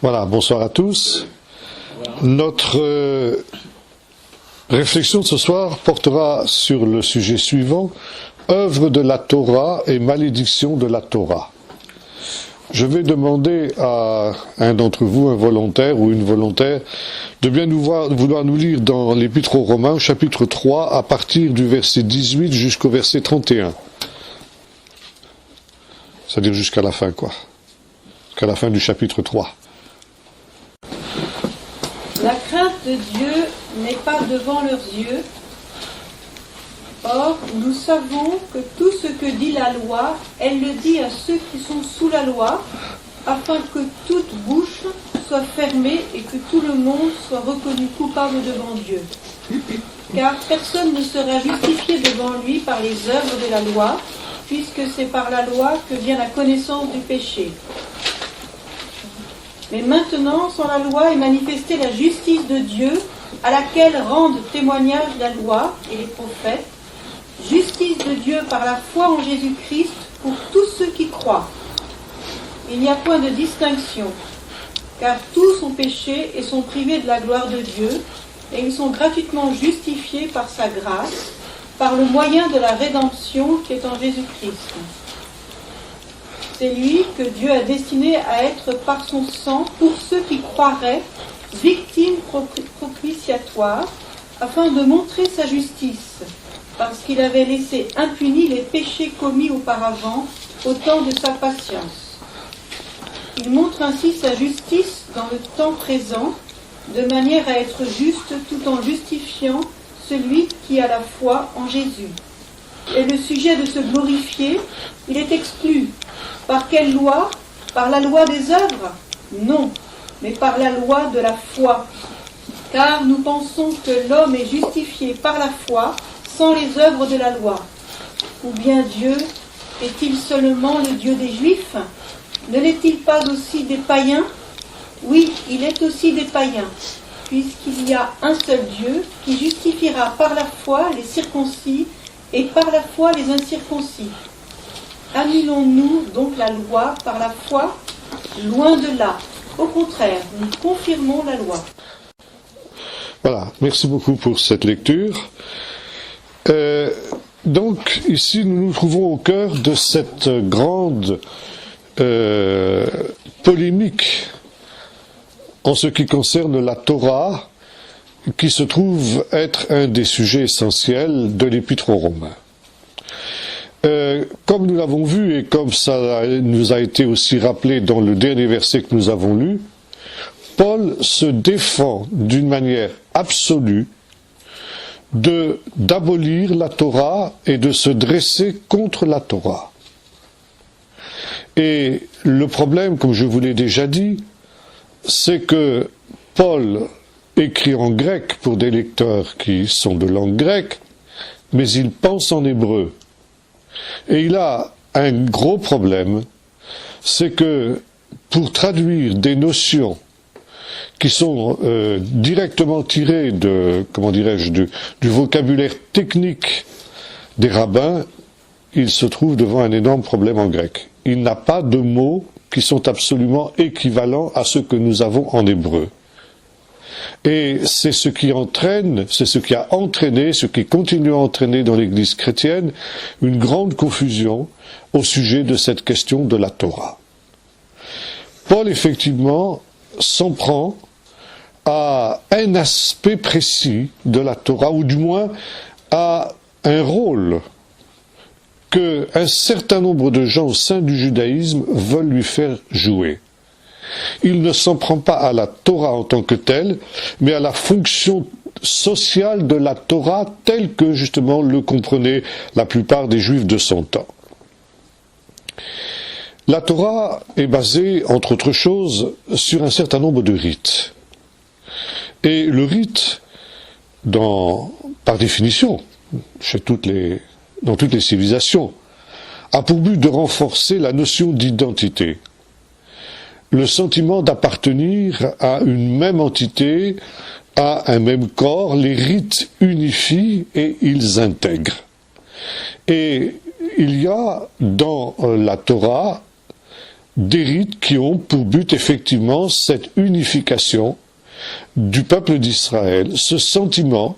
Voilà, bonsoir à tous. Notre réflexion de ce soir portera sur le sujet suivant, œuvre de la Torah et malédiction de la Torah. Je vais demander à un d'entre vous, un volontaire ou une volontaire, de bien vouloir nous lire dans l'Épître aux Romains, chapitre 3, à partir du verset 18 jusqu'au verset 31. C'est-à-dire jusqu'à la fin, quoi. Jusqu'à la fin du chapitre 3. La crainte de Dieu n'est pas devant leurs yeux. Or, nous savons que tout ce que dit la loi, elle le dit à ceux qui sont sous la loi, afin que toute bouche soit fermée et que tout le monde soit reconnu coupable devant Dieu. Car personne ne sera justifié devant lui par les œuvres de la loi, puisque c'est par la loi que vient la connaissance du péché. Mais maintenant, sans la loi est manifestée la justice de Dieu, à laquelle rendent témoignage la loi et les prophètes, justice de Dieu par la foi en Jésus-Christ pour tous ceux qui croient. Il n'y a point de distinction, car tous ont péché et sont privés de la gloire de Dieu, et ils sont gratuitement justifiés par sa grâce, par le moyen de la rédemption qui est en Jésus-Christ. C'est lui que Dieu a destiné à être par son sang, pour ceux qui croiraient, victime propitiatoire, afin de montrer sa justice, parce qu'il avait laissé impunis les péchés commis auparavant, au temps de sa patience. Il montre ainsi sa justice dans le temps présent, de manière à être juste tout en justifiant celui qui a la foi en Jésus. Et le sujet de se glorifier, il est exclu. Par quelle loi? Par la loi des œuvres? Non, mais par la loi de la foi. Car nous pensons que l'homme est justifié par la foi, sans les œuvres de la loi. Ou bien Dieu est-il seulement le Dieu des Juifs? Ne l'est-il pas aussi des païens? Oui, il est aussi des païens, puisqu'il y a un seul Dieu qui justifiera par la foi les circoncis et par la foi les incirconcis. Annulons-nous donc la loi par la foi? Loin de là. Au contraire, nous confirmons la loi. Voilà, merci beaucoup pour cette lecture. Donc, ici, nous nous trouvons au cœur de cette grande polémique en ce qui concerne la Torah, qui se trouve être un des sujets essentiels de l'Épître aux Romains. Comme nous l'avons vu et comme ça nous a été aussi rappelé dans le dernier verset que nous avons lu, Paul se défend d'une manière absolue d'abolir la Torah et de se dresser contre la Torah. Et le problème, comme je vous l'ai déjà dit, c'est que Paul écrit en grec pour des lecteurs qui sont de langue grecque, mais il pense en hébreu. Et il a un gros problème, c'est que pour traduire des notions qui sont directement tirées du vocabulaire technique des rabbins, il se trouve devant un énorme problème en grec. Il n'a pas de mots qui sont absolument équivalents à ceux que nous avons en hébreu. Et c'est ce qui a entraîné, ce qui continue à entraîner dans l'Église chrétienne, une grande confusion au sujet de cette question de la Torah. Paul, effectivement, s'en prend à un aspect précis de la Torah, ou du moins à un rôle qu'un certain nombre de gens au sein du judaïsme veulent lui faire jouer. Il ne s'en prend pas à la Torah en tant que telle, mais à la fonction sociale de la Torah telle que justement le comprenaient la plupart des Juifs de son temps. La Torah est basée, entre autres choses, sur un certain nombre de rites. Et le rite, par définition, dans toutes les civilisations, a pour but de renforcer la notion d'identité. Le sentiment d'appartenir à une même entité, à un même corps, les rites unifient et ils intègrent. Et il y a dans la Torah des rites qui ont pour but effectivement cette unification du peuple d'Israël, ce sentiment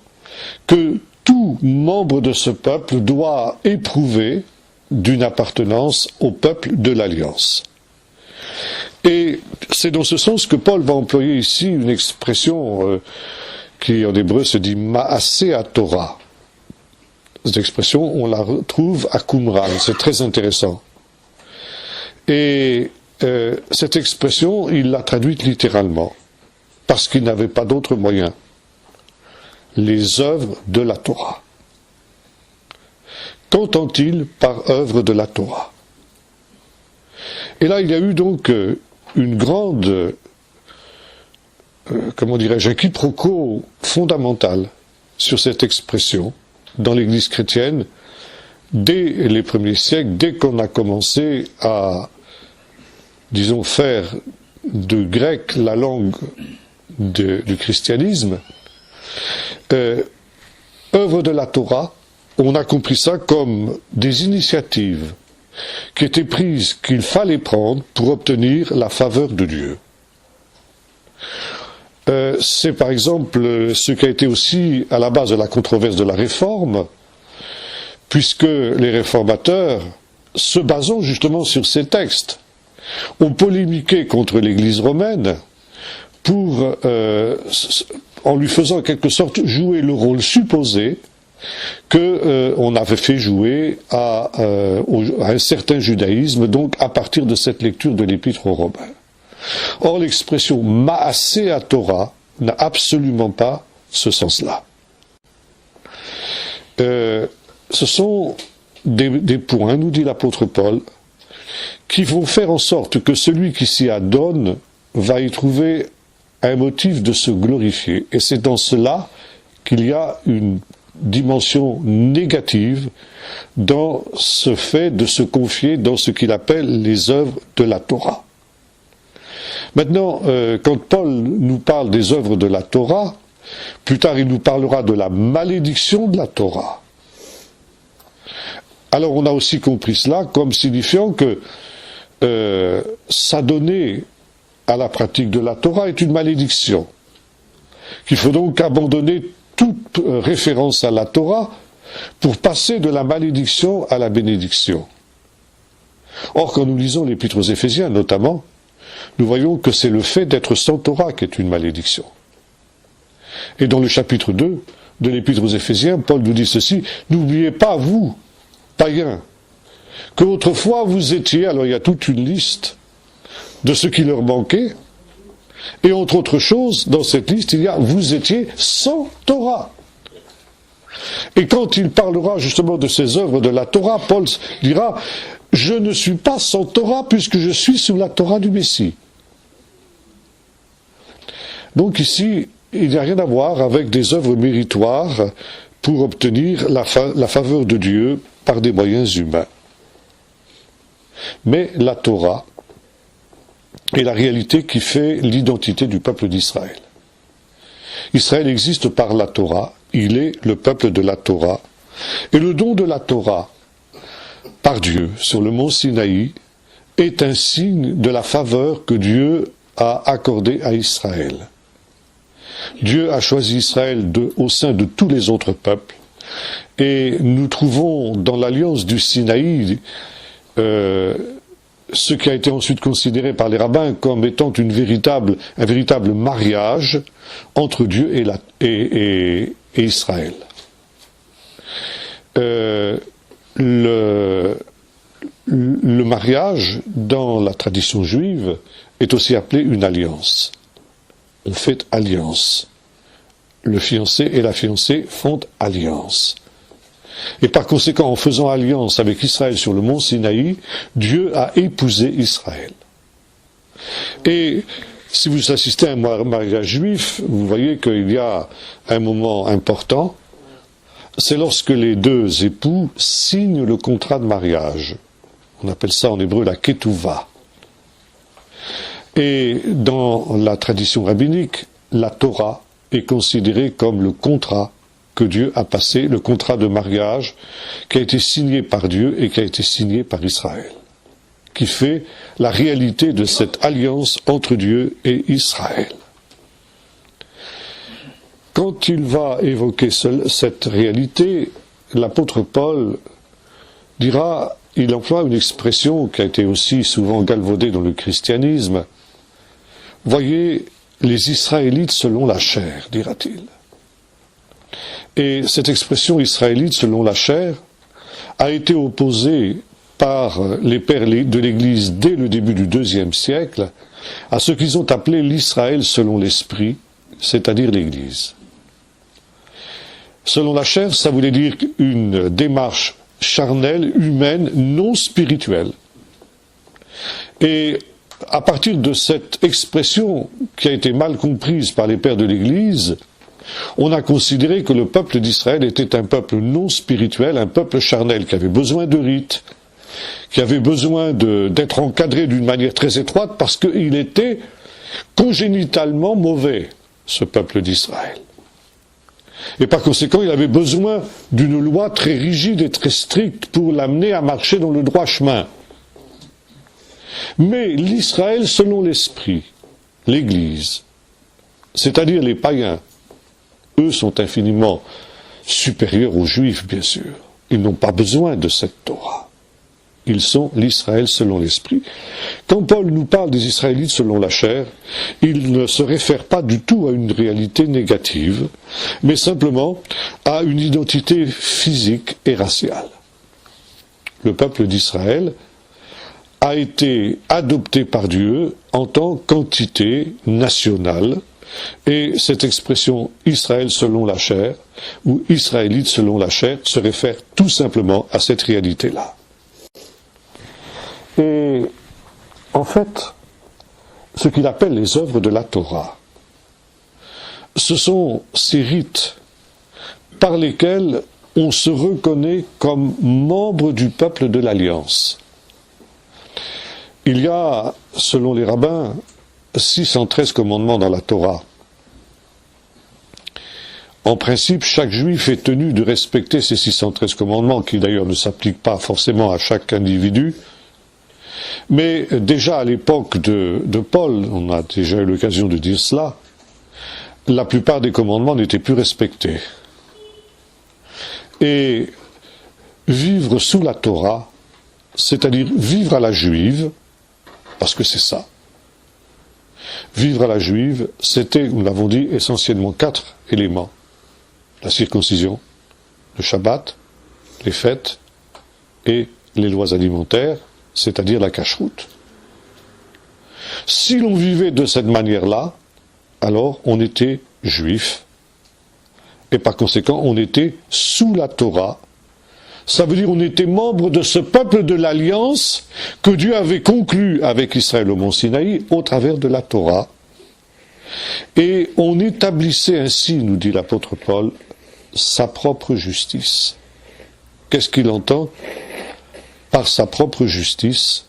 que tout membre de ce peuple doit éprouver d'une appartenance au peuple de l'Alliance. Et c'est dans ce sens que Paul va employer ici une expression qui en hébreu se dit Maaseh Torah. Cette expression, on la retrouve à Qumran, c'est très intéressant. Et cette expression, il l'a traduite littéralement, parce qu'il n'avait pas d'autre moyen. Les œuvres de la Torah. Qu'entend-il par œuvre de la Torah? Et là, il y a eu donc une grande, un quiproquo fondamental sur cette expression dans l'Église chrétienne dès les premiers siècles, dès qu'on a commencé à, disons, faire de grec la langue du christianisme. Œuvre de la Torah, on a compris ça comme des initiatives qui étaient prises, qu'il fallait prendre pour obtenir la faveur de Dieu. C'est par exemple ce qui a été aussi à la base de la controverse de la Réforme, puisque les réformateurs, se basant justement sur ces textes, ont polémiqué contre l'Église romaine en lui faisant en quelque sorte jouer le rôle supposé qu'on avait fait jouer à un certain judaïsme, donc à partir de cette lecture de l'Épître aux Romains. Or, l'expression Maaseh Torah n'a absolument pas ce sens-là. Ce sont des points, nous dit l'apôtre Paul, qui vont faire en sorte que celui qui s'y adonne va y trouver un motif de se glorifier. Et c'est dans cela qu'il y a une dimension négative dans ce fait de se confier dans ce qu'il appelle les œuvres de la Torah. Maintenant, quand Paul nous parle des œuvres de la Torah, plus tard il nous parlera de la malédiction de la Torah. Alors on a aussi compris cela comme signifiant que s'adonner à la pratique de la Torah est une malédiction, qu'il faut donc abandonner toute référence à la Torah pour passer de la malédiction à la bénédiction. Or, quand nous lisons l'Épître aux Éphésiens notamment, nous voyons que c'est le fait d'être sans Torah qui est une malédiction. Et dans le chapitre 2 de l'Épître aux Éphésiens, Paul nous dit ceci: n'oubliez pas, vous, païens, que autrefois vous étiez, alors il y a toute une liste de ce qui leur manquait, et entre autres choses, dans cette liste, il y a « vous étiez sans Torah ». Et quand il parlera justement de ces œuvres de la Torah, Paul dira « je ne suis pas sans Torah puisque je suis sous la Torah du Messie ». Donc ici, il n'y a rien à voir avec des œuvres méritoires pour obtenir la faveur de Dieu par des moyens humains. Mais la Torah est la réalité qui fait l'identité du peuple d'Israël. Israël existe par la Torah, il est le peuple de la Torah, et le don de la Torah par Dieu sur le mont Sinaï est un signe de la faveur que Dieu a accordée à Israël. Dieu a choisi Israël au sein de tous les autres peuples, et nous trouvons dans l'alliance du Sinaï ce qui a été ensuite considéré par les rabbins comme étant un véritable mariage entre Dieu et Israël. Le mariage, dans la tradition juive, est aussi appelé une alliance. On fait alliance. Le fiancé et la fiancée font alliance. Et par conséquent, en faisant alliance avec Israël sur le mont Sinaï, Dieu a épousé Israël. Et si vous assistez à un mariage juif, vous voyez qu'il y a un moment important, c'est lorsque les deux époux signent le contrat de mariage. On appelle ça en hébreu la ketouva. Et dans la tradition rabbinique, la Torah est considérée comme le contrat que Dieu a passé, le contrat de mariage qui a été signé par Dieu et qui a été signé par Israël. qui fait la réalité de cette alliance entre Dieu et Israël. Quand il va évoquer cette réalité, l'apôtre Paul dira, il emploie une expression qui a été aussi souvent galvaudée dans le christianisme. Voyez les Israélites selon la chair, dira-t-il. Et cette expression israélite selon la chair a été opposée par les pères de l'Église dès le début du IIe siècle à ce qu'ils ont appelé l'Israël selon l'esprit, c'est-à-dire l'Église. Selon la chair, ça voulait dire une démarche charnelle, humaine, non spirituelle. Et à partir de cette expression qui a été mal comprise par les pères de l'Église, on a considéré que le peuple d'Israël était un peuple non spirituel, un peuple charnel qui avait besoin de rites, qui avait besoin d'être encadré d'une manière très étroite parce qu'il était congénitalement mauvais, ce peuple d'Israël. Et par conséquent, il avait besoin d'une loi très rigide et très stricte pour l'amener à marcher dans le droit chemin. Mais l'Israël selon l'esprit, l'Église, c'est-à-dire les païens, eux sont infiniment supérieurs aux Juifs, bien sûr. Ils n'ont pas besoin de cette Torah. Ils sont l'Israël selon l'esprit. Quand Paul nous parle des Israélites selon la chair, il ne se réfère pas du tout à une réalité négative, mais simplement à une identité physique et raciale. Le peuple d'Israël a été adopté par Dieu en tant qu'entité nationale, et cette expression Israël selon la chair, ou Israélite selon la chair, se réfère tout simplement à cette réalité-là. Et en fait, ce qu'il appelle les œuvres de la Torah, ce sont ces rites par lesquels on se reconnaît comme membre du peuple de l'Alliance. Il y a, selon les rabbins, 613 commandements dans la Torah. En principe, chaque juif est tenu de respecter ces 613 commandements, qui d'ailleurs ne s'appliquent pas forcément à chaque individu. Mais déjà à l'époque de Paul, on a déjà eu l'occasion de dire cela, la plupart des commandements n'étaient plus respectés. Et vivre sous la Torah, c'est-à-dire vivre à la juive, parce que c'est ça. Vivre à la juive, c'était, nous l'avons dit, essentiellement 4 éléments. La circoncision, le Shabbat, les fêtes et les lois alimentaires, c'est-à-dire la cacheroute. Si l'on vivait de cette manière-là, alors on était juif, et par conséquent on était sous la Torah. Ça veut dire on était membre de ce peuple de l'Alliance que Dieu avait conclu avec Israël au mont Sinaï au travers de la Torah. Et on établissait ainsi, nous dit l'apôtre Paul, sa propre justice. Qu'est-ce qu'il entend par sa propre justice?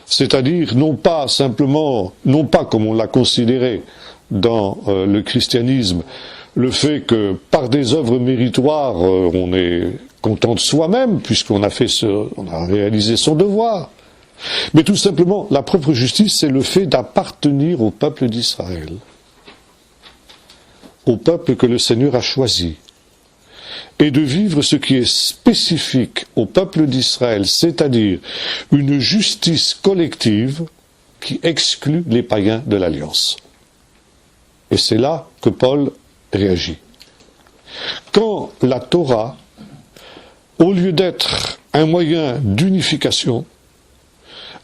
C'est-à-dire non pas simplement, non pas comme on l'a considéré dans le christianisme, le fait que par des œuvres méritoires, on est content de soi-même, puisqu'on a on a réalisé son devoir. Mais tout simplement, la propre justice, c'est le fait d'appartenir au peuple d'Israël, au peuple que le Seigneur a choisi, et de vivre ce qui est spécifique au peuple d'Israël, c'est-à-dire une justice collective qui exclut les païens de l'Alliance. Et c'est là que Paul réagit. Quand la Torah, au lieu d'être un moyen d'unification,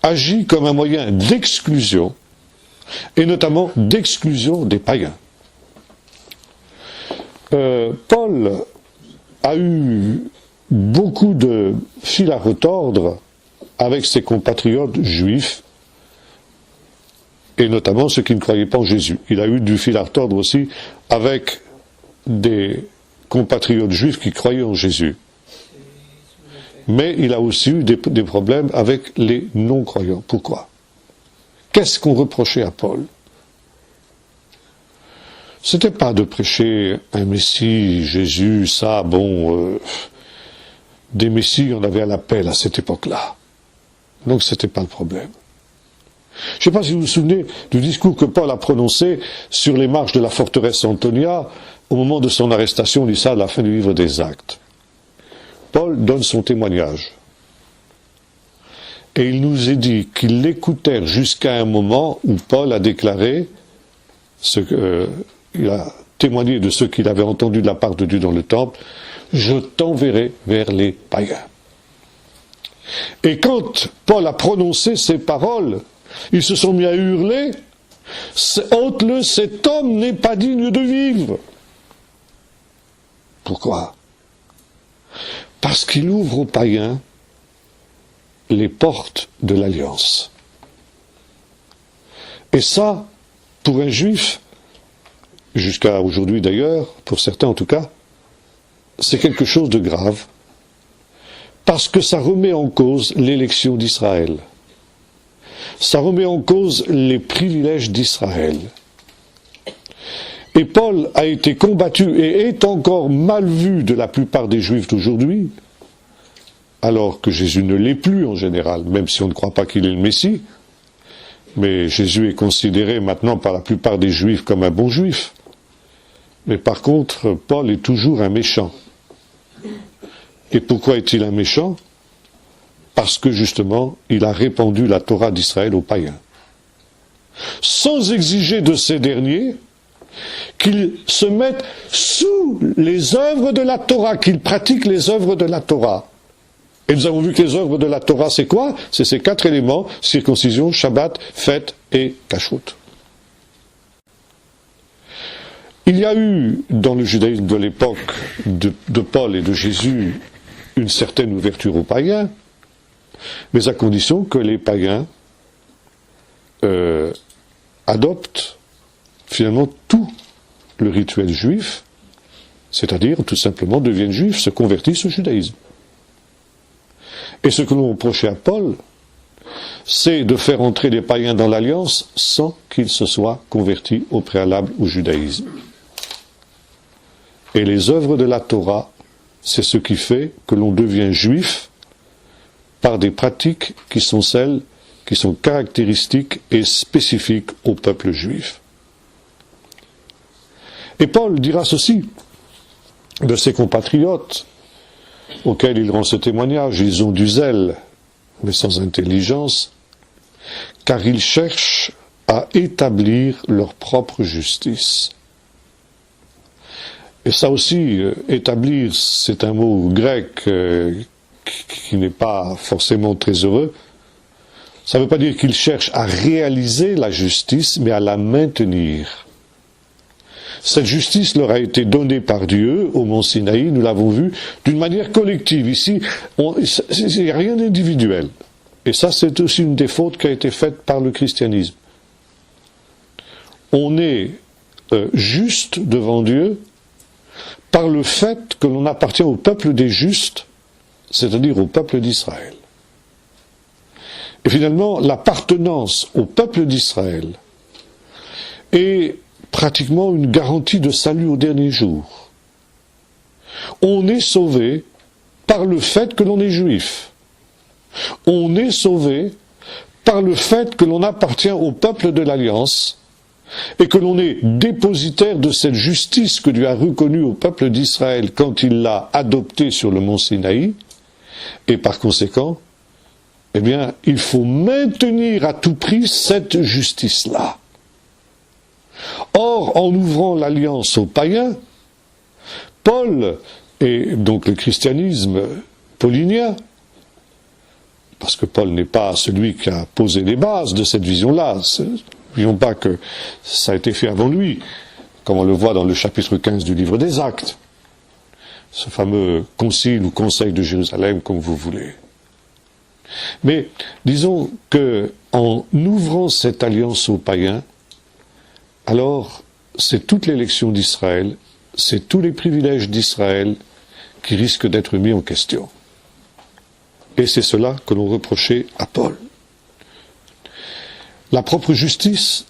agit comme un moyen d'exclusion, et notamment d'exclusion des païens. Paul a eu beaucoup de fil à retordre avec ses compatriotes juifs, et notamment ceux qui ne croyaient pas en Jésus. Il a eu du fil à retordre aussi avec des compatriotes juifs qui croyaient en Jésus. Mais il a aussi eu des problèmes avec les non-croyants. Pourquoi? Qu'est-ce qu'on reprochait à Paul? C'était pas de prêcher un Messie, Jésus, ça, bon, des Messies, on avait à l'appel à cette époque-là. Donc c'était pas le problème. Je ne sais pas si vous vous souvenez du discours que Paul a prononcé sur les marches de la forteresse Antonia au moment de son arrestation. On lit ça à la fin du livre des Actes. Paul donne son témoignage. Et il nous est dit qu'ils l'écoutèrent jusqu'à un moment où Paul a déclaré il a témoigné de ce qu'il avait entendu de la part de Dieu dans le temple, je t'enverrai vers les païens. Et quand Paul a prononcé ces paroles, ils se sont mis à hurler, ôte-le, cet homme n'est pas digne de vivre. Pourquoi? Parce qu'il ouvre aux païens les portes de l'alliance. Et ça, pour un juif, jusqu'à aujourd'hui d'ailleurs, pour certains en tout cas, c'est quelque chose de grave, parce que ça remet en cause l'élection d'Israël. Ça remet en cause les privilèges d'Israël. Et Paul a été combattu et est encore mal vu de la plupart des Juifs d'aujourd'hui, alors que Jésus ne l'est plus en général, même si on ne croit pas qu'il est le Messie. Mais Jésus est considéré maintenant par la plupart des Juifs comme un bon Juif. Mais par contre, Paul est toujours un méchant. Et pourquoi est-il un méchant? Parce que justement, il a répandu la Torah d'Israël aux païens. Sans exiger de ces derniers qu'ils se mettent sous les œuvres de la Torah, qu'ils pratiquent les œuvres de la Torah. Et nous avons vu que les œuvres de la Torah, c'est quoi? C'est ces 4 éléments, circoncision, Shabbat, fête et kashrut. Il y a eu, dans le judaïsme de l'époque de Paul et de Jésus, une certaine ouverture aux païens, mais à condition que les païens adoptent finalement tout le rituel juif, c'est-à-dire tout simplement deviennent juifs, se convertissent au judaïsme. Et ce que l'on reprochait à Paul, c'est de faire entrer les païens dans l'alliance sans qu'ils se soient convertis au préalable au judaïsme. Et les œuvres de la Torah, c'est ce qui fait que l'on devient juif par des pratiques qui sont celles qui sont caractéristiques et spécifiques au peuple juif. Et Paul dira ceci de ses compatriotes auxquels il rend ce témoignage: ils ont du zèle, mais sans intelligence, car ils cherchent à établir leur propre justice. Et ça aussi, établir, c'est un mot grec qui n'est pas forcément très heureux. Ça ne veut pas dire qu'ils cherchent à réaliser la justice, mais à la maintenir. Cette justice leur a été donnée par Dieu au mont Sinaï, nous l'avons vu, d'une manière collective. Ici, il n'y a rien d'individuel. Et ça, c'est aussi une des fautes qui a été faite par le christianisme. On est juste devant Dieu par le fait que l'on appartient au peuple des justes, c'est-à-dire au peuple d'Israël. Et finalement, l'appartenance au peuple d'Israël est pratiquement une garantie de salut au dernier jour. On est sauvé par le fait que l'on est juif. On est sauvé par le fait que l'on appartient au peuple de l'Alliance et que l'on est dépositaire de cette justice que Dieu a reconnue au peuple d'Israël quand il l'a adoptée sur le mont Sinaï. Et par conséquent, eh bien, il faut maintenir à tout prix cette justice-là. Or, en ouvrant l'alliance aux païens, Paul, et donc le christianisme paulinien, parce que Paul n'est pas celui qui a posé les bases de cette vision-là, n'oublions pas que ça a été fait avant lui, comme on le voit dans le chapitre 15 du livre des Actes, ce fameux concile ou conseil de Jérusalem, comme vous voulez. Mais disons que en ouvrant cette alliance aux païens, alors c'est toute l'élection d'Israël, c'est tous les privilèges d'Israël qui risquent d'être mis en question. Et c'est cela que l'on reprochait à Paul. La propre justice,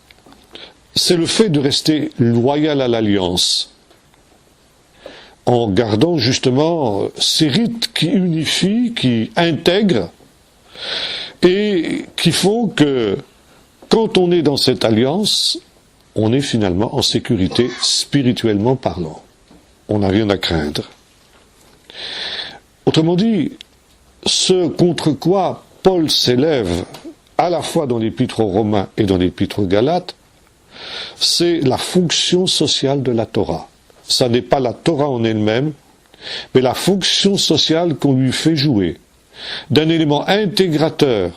c'est le fait de rester loyal à l'alliance, en gardant justement ces rites qui unifient, qui intègrent, et qui font que quand on est dans cette alliance, on est finalement en sécurité spirituellement parlant. On n'a rien à craindre. Autrement dit, ce contre quoi Paul s'élève à la fois dans l'épître aux Romains et dans l'épître aux Galates, c'est la fonction sociale de la Torah. Ça n'est pas la Torah en elle-même, mais la fonction sociale qu'on lui fait jouer, d'un élément intégrateur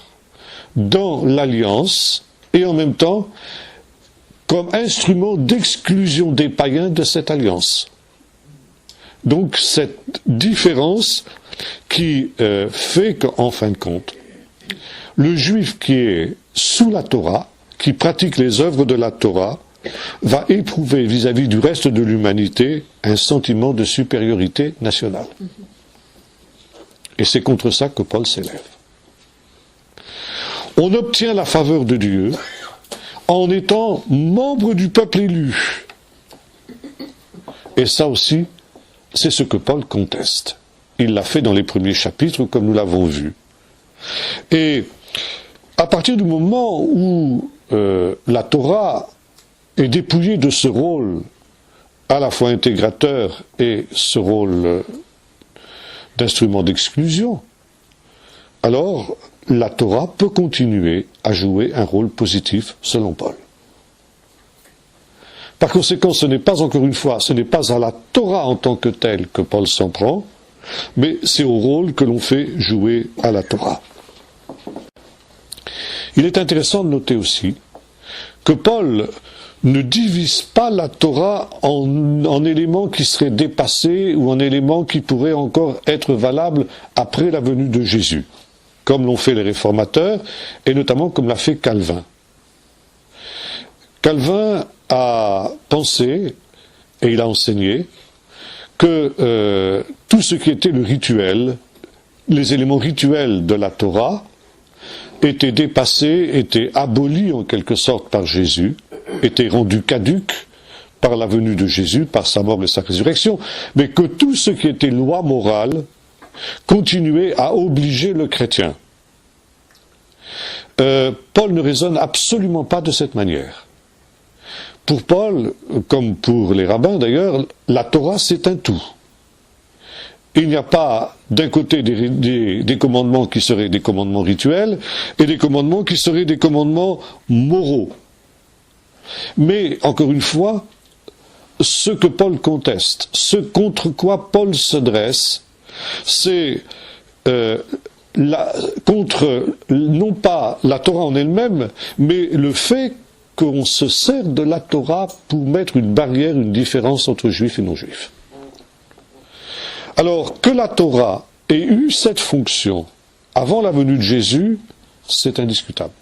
dans l'alliance, et en même temps comme instrument d'exclusion des païens de cette alliance. Donc cette différence qui fait qu'en fin de compte, le juif qui est sous la Torah, qui pratique les œuvres de la Torah, va éprouver vis-à-vis du reste de l'humanité un sentiment de supériorité nationale. Et c'est contre ça que Paul s'élève. On obtient la faveur de Dieu en étant membre du peuple élu. Et ça aussi, c'est ce que Paul conteste. Il l'a fait dans les premiers chapitres, comme nous l'avons vu. Et à partir du moment où la Torah est dépouillée de ce rôle à la fois intégrateur et ce rôle d'instrument d'exclusion, alors la Torah peut continuer à jouer un rôle positif selon Paul. Par conséquent, ce n'est pas, encore une fois, ce n'est pas à la Torah en tant que telle que Paul s'en prend, mais c'est au rôle que l'on fait jouer à la Torah. Il est intéressant de noter aussi que Paul ne divise pas la Torah en éléments qui seraient dépassés ou en éléments qui pourraient encore être valables après la venue de Jésus, comme l'ont fait les réformateurs et notamment comme l'a fait Calvin. Calvin a pensé, et il a enseigné, que tout ce qui était le rituel, les éléments rituels de la Torah, étaient dépassés, étaient abolis en quelque sorte par Jésus, étaient rendus caducs par la venue de Jésus, par sa mort et sa résurrection, mais que tout ce qui était loi morale continuait à obliger le chrétien. Paul ne raisonne absolument pas de cette manière. Pour Paul, comme pour les rabbins d'ailleurs, la Torah c'est un tout. Il n'y a pas d'un côté des commandements qui seraient des commandements rituels et des commandements qui seraient des commandements moraux. Mais, encore une fois, ce que Paul conteste, ce contre quoi Paul se dresse, c'est contre non pas la Torah en elle-même, mais le fait qu'on se sert de la Torah pour mettre une barrière, une différence entre juifs et non-juifs. Alors, que la Torah ait eu cette fonction avant la venue de Jésus, c'est indiscutable.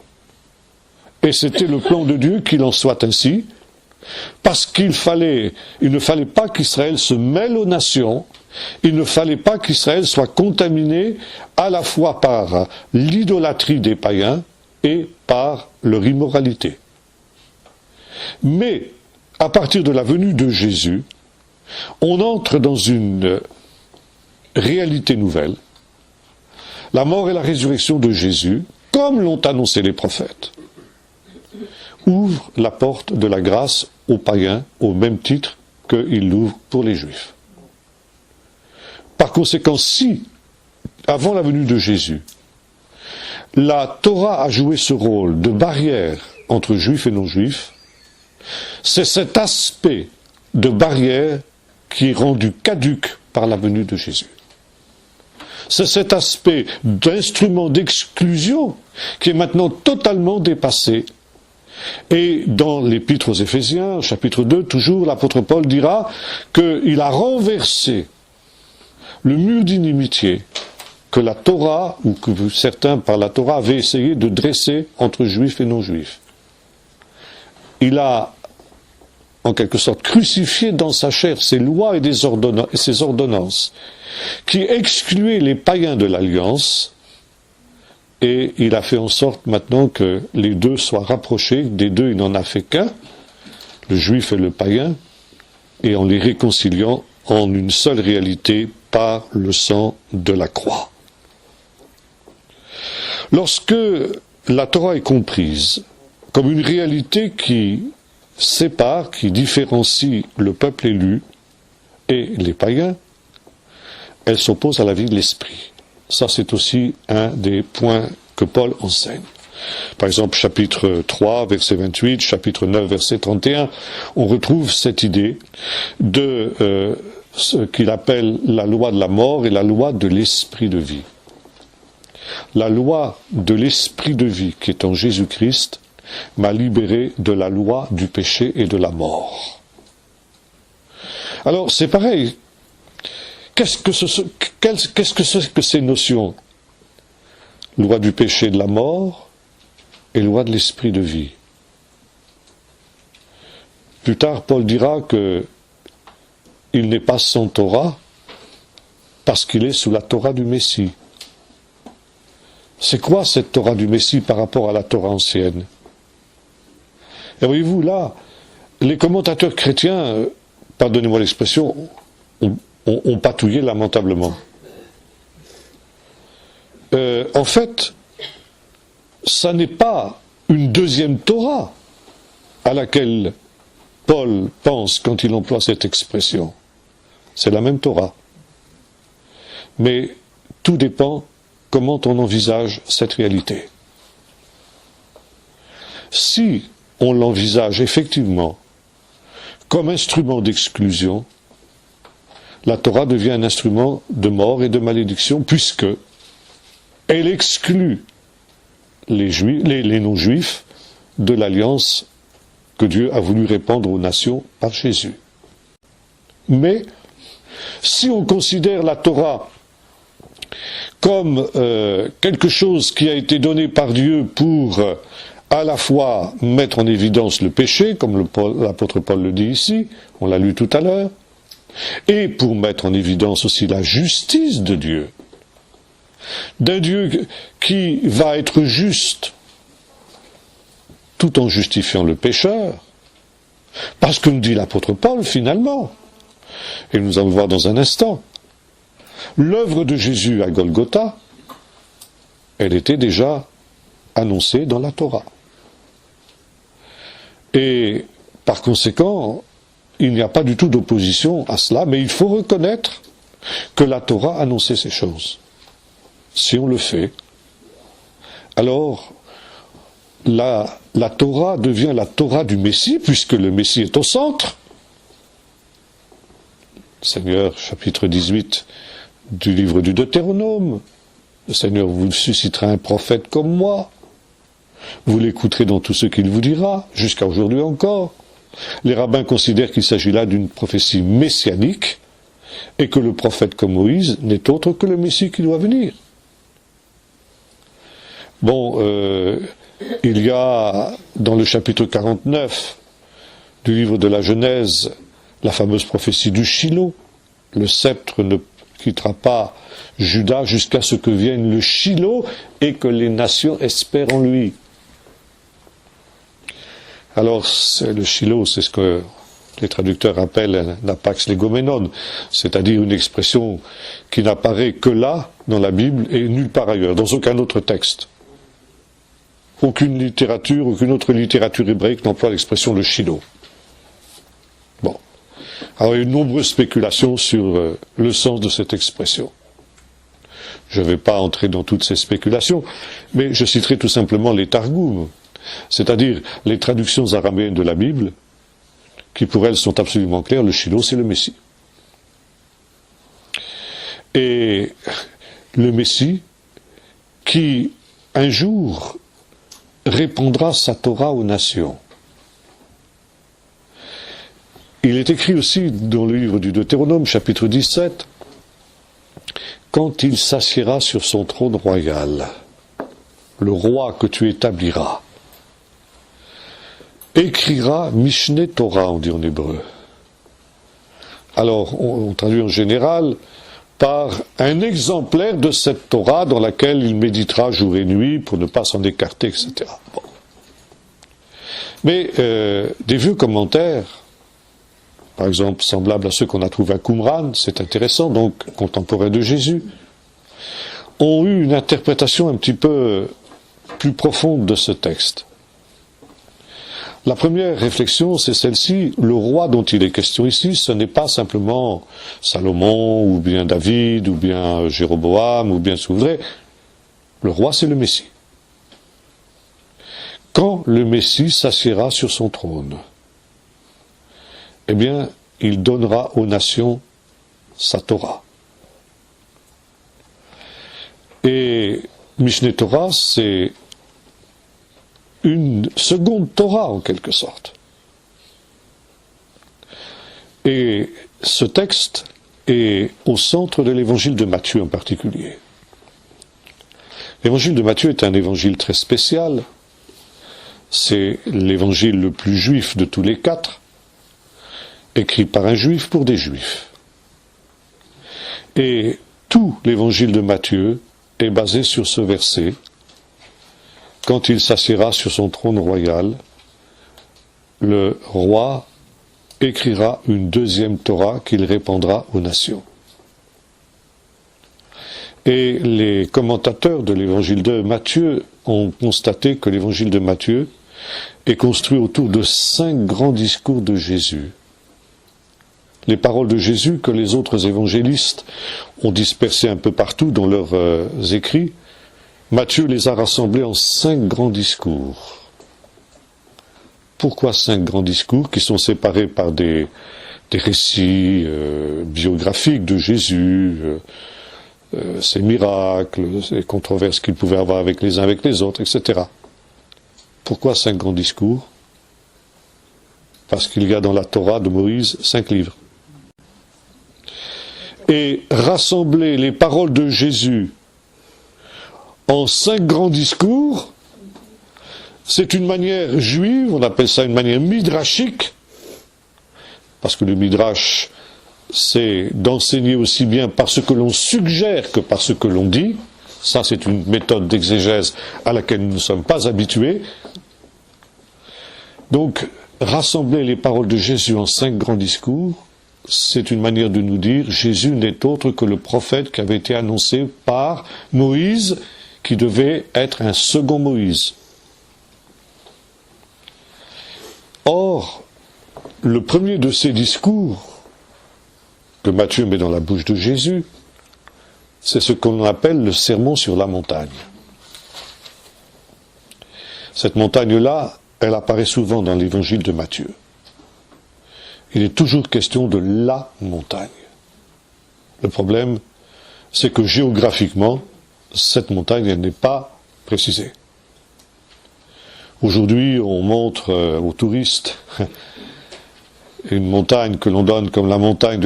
Et c'était le plan de Dieu qu'il en soit ainsi, parce il ne fallait pas qu'Israël se mêle aux nations, il ne fallait pas qu'Israël soit contaminé à la fois par l'idolâtrie des païens et par leur immoralité. Mais, à partir de la venue de Jésus, on entre dans une réalité nouvelle. La mort et la résurrection de Jésus, comme l'ont annoncé les prophètes, ouvrent la porte de la grâce aux païens au même titre qu'il l'ouvre pour les juifs. Par conséquent, si, avant la venue de Jésus, la Torah a joué ce rôle de barrière entre juifs et non-juifs, c'est cet aspect de barrière qui est rendu caduc par la venue de Jésus. C'est cet aspect d'instrument d'exclusion qui est maintenant totalement dépassé. Et dans l'épître aux Éphésiens, chapitre 2, toujours, l'apôtre Paul dira qu'il a renversé le mur d'inimitié que la Torah, ou que certains par la Torah avaient essayé de dresser entre juifs et non-juifs. Il a, en quelque sorte, crucifié dans sa chair ces lois et ces ordonnances qui excluaient les païens de l'alliance, et il a fait en sorte maintenant que les deux soient rapprochés. Des deux, il n'en a fait qu'un, le juif et le païen, et en les réconciliant en une seule réalité par le sang de la croix. Lorsque la Torah est comprise comme une réalité qui sépare, qui différencie le peuple élu et les païens, elle s'oppose à la vie de l'esprit. Ça, c'est aussi un des points que Paul enseigne. Par exemple, chapitre 3, verset 28, chapitre 9, verset 31, on retrouve cette idée de ce qu'il appelle la loi de la mort et la loi de l'esprit de vie. La loi de l'esprit de vie qui est en Jésus-Christ m'a libéré de la loi du péché et de la mort. Alors, c'est pareil. Qu'est-ce que c'est que ces notions? Loi du péché et de la mort et loi de l'esprit de vie. Plus tard, Paul dira que il n'est pas sans Torah parce qu'il est sous la Torah du Messie. C'est quoi cette Torah du Messie par rapport à la Torah ancienne? Et voyez-vous, là, les commentateurs chrétiens, pardonnez-moi l'expression, ont patouillé lamentablement. En fait, ça n'est pas une deuxième Torah à laquelle Paul pense quand il emploie cette expression. C'est la même Torah. Mais tout dépend comment on envisage cette réalité. Si on l'envisage effectivement comme instrument d'exclusion, la Torah devient un instrument de mort et de malédiction, puisque elle exclut les non-juifs de l'alliance que Dieu a voulu répandre aux nations par Jésus. Mais si on considère la Torah comme quelque chose qui a été donné par Dieu pour à la fois mettre en évidence le péché, comme l'apôtre Paul le dit ici, on l'a lu tout à l'heure, et pour mettre en évidence aussi la justice de Dieu, d'un Dieu qui va être juste tout en justifiant le pécheur, parce que nous dit l'apôtre Paul finalement, et nous allons le voir dans un instant, l'œuvre de Jésus à Golgotha, elle était déjà annoncée dans la Torah. Et par conséquent, il n'y a pas du tout d'opposition à cela, mais il faut reconnaître que la Torah annonçait ces choses. Si on le fait, alors la Torah devient la Torah du Messie, puisque le Messie est au centre. Seigneur, chapitre 18 du livre du Deutéronome, le Seigneur vous suscitera un prophète comme moi, vous l'écouterez dans tout ce qu'il vous dira, jusqu'à aujourd'hui encore. Les rabbins considèrent qu'il s'agit là d'une prophétie messianique, et que le prophète comme Moïse n'est autre que le Messie qui doit venir. Bon, il y a dans le chapitre 49 du livre de la Genèse la fameuse prophétie du Shiloh. Le sceptre ne quittera pas Juda jusqu'à ce que vienne le Shiloh et que les nations espèrent en lui. Alors, le Shiloh, c'est ce que les traducteurs appellent un apax legomenon, c'est-à-dire une expression qui n'apparaît que là, dans la Bible, et nulle part ailleurs, dans aucun autre texte. Aucune autre littérature hébraïque n'emploie l'expression le Shiloh. Bon. Alors, il y a eu de nombreuses spéculations sur le sens de cette expression. Je ne vais pas entrer dans toutes ces spéculations, mais je citerai tout simplement les Targums, c'est-à-dire les traductions araméennes de la Bible, qui pour elles sont absolument claires, le Shiloh c'est le Messie. Et le Messie qui, un jour, répandra sa Torah aux nations. Il est écrit aussi dans le livre du Deutéronome, chapitre 17, quand il s'assiera sur son trône royal, le roi que tu établiras, écrira Mishneh Torah, on dit en hébreu. Alors, on traduit en général par un exemplaire de cette Torah dans laquelle il méditera jour et nuit pour ne pas s'en écarter, etc. Bon. Mais des vieux commentaires, par exemple semblables à ceux qu'on a trouvés à Qumran, c'est intéressant, donc contemporains de Jésus, ont eu une interprétation un petit peu plus profonde de ce texte. La première réflexion, c'est celle-ci. Le roi dont il est question ici, ce n'est pas simplement Salomon, ou bien David, ou bien Jéroboam, ou bien Souvray. Le roi, c'est le Messie. Quand le Messie s'assiera sur son trône, eh bien, il donnera aux nations sa Torah. Et Mishneh Torah, c'est une seconde Torah en quelque sorte. Et ce texte est au centre de l'évangile de Matthieu en particulier. L'évangile de Matthieu est un évangile très spécial. C'est l'évangile le plus juif de tous les quatre, écrit par un juif pour des juifs. Et tout l'évangile de Matthieu est basé sur ce verset. Quand il s'assiera sur son trône royal, le roi écrira une deuxième Torah qu'il répandra aux nations. Et les commentateurs de l'évangile de Matthieu ont constaté que l'évangile de Matthieu est construit autour de 5 grands discours de Jésus. Les paroles de Jésus que les autres évangélistes ont dispersées un peu partout dans leurs écrits, Matthieu les a rassemblés en 5 grands discours. Pourquoi 5 grands discours qui sont séparés par des récits biographiques de Jésus, ses miracles, ses controverses qu'il pouvait avoir avec les uns avec les autres, etc. Pourquoi 5 grands discours? Parce qu'il y a dans la Torah de Moïse 5 livres. Et rassembler les paroles de Jésus en 5 grands discours, c'est une manière juive, on appelle ça une manière midrashique, parce que le midrash, c'est d'enseigner aussi bien par ce que l'on suggère que par ce que l'on dit. Ça, c'est une méthode d'exégèse à laquelle nous ne sommes pas habitués. Donc, rassembler les paroles de Jésus en 5 grands discours, c'est une manière de nous dire Jésus n'est autre que le prophète qui avait été annoncé par Moïse, qui devait être un second Moïse. Or, le premier de ces discours que Matthieu met dans la bouche de Jésus, c'est ce qu'on appelle le sermon sur la montagne. Cette montagne-là, elle apparaît souvent dans l'évangile de Matthieu. Il est toujours question de la montagne. Le problème, c'est que géographiquement, cette montagne, elle n'est pas précisée. Aujourd'hui, on montre aux touristes une montagne que l'on donne comme la montagne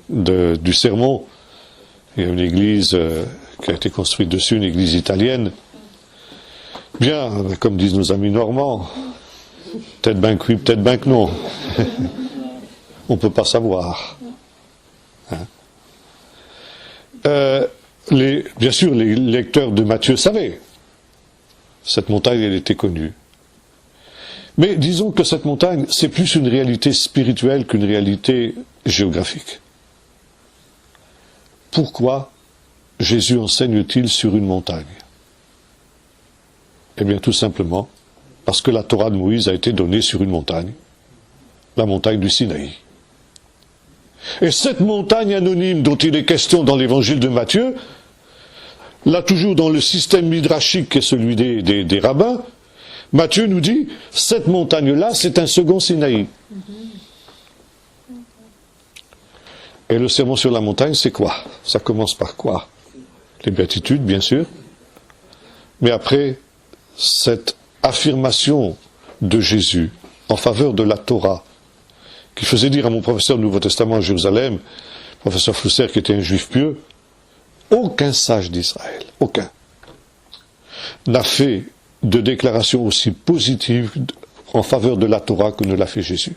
du sermon. Il y a une église qui a été construite dessus, une église italienne. Bien, comme disent nos amis normands, peut-être bien que oui, peut-être bien que non. On ne peut pas savoir. Hein? Bien sûr, les lecteurs de Matthieu savaient. Cette montagne, elle était connue. Mais disons que cette montagne, c'est plus une réalité spirituelle qu'une réalité géographique. Pourquoi Jésus enseigne-t-il sur une montagne? Eh bien, tout simplement, parce que la Torah de Moïse a été donnée sur une montagne, la montagne du Sinaï. Et cette montagne anonyme dont il est question dans l'évangile de Matthieu, là toujours dans le système midrashique qui est celui des rabbins, Matthieu nous dit, cette montagne-là, c'est un second Sinaï. Et le sermon sur la montagne, c'est quoi? Ça commence par quoi? Les béatitudes, bien sûr. Mais après, cette affirmation de Jésus en faveur de la Torah, qui faisait dire à mon professeur du Nouveau Testament à Jérusalem, professeur Flousser, qui était un juif pieux, aucun sage d'Israël, aucun, n'a fait de déclaration aussi positive en faveur de la Torah que ne l'a fait Jésus.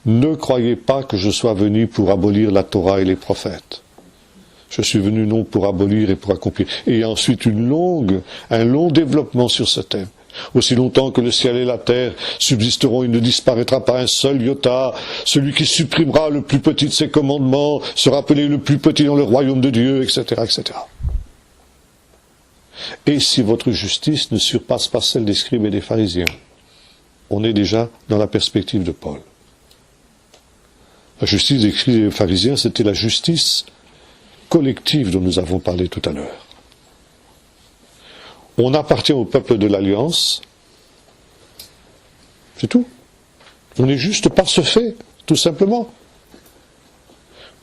Ne croyez pas que je sois venu pour abolir la Torah et les prophètes. Je suis venu non pour abolir et pour accomplir. Et il y a ensuite un long développement sur ce thème. Aussi longtemps que le ciel et la terre subsisteront, il ne disparaîtra pas un seul iota. Celui qui supprimera le plus petit de ses commandements sera appelé le plus petit dans le royaume de Dieu, etc., etc. Et si votre justice ne surpasse pas celle des scribes et des pharisiens, on est déjà dans la perspective de Paul. La justice des scribes et des pharisiens, c'était la justice collective dont nous avons parlé tout à l'heure. On appartient au peuple de l'Alliance, c'est tout. On est juste par ce fait, tout simplement.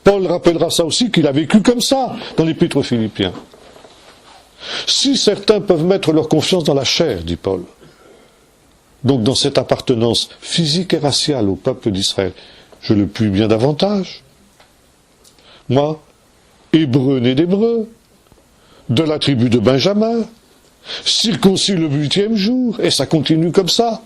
Paul rappellera ça aussi, qu'il a vécu comme ça dans l'Épître aux Philippiens. Si certains peuvent mettre leur confiance dans la chair, dit Paul, donc dans cette appartenance physique et raciale au peuple d'Israël, je le puis bien davantage. Moi, hébreu né d'hébreu, de la tribu de Benjamin, circoncis le 8e jour, et ça continue comme ça.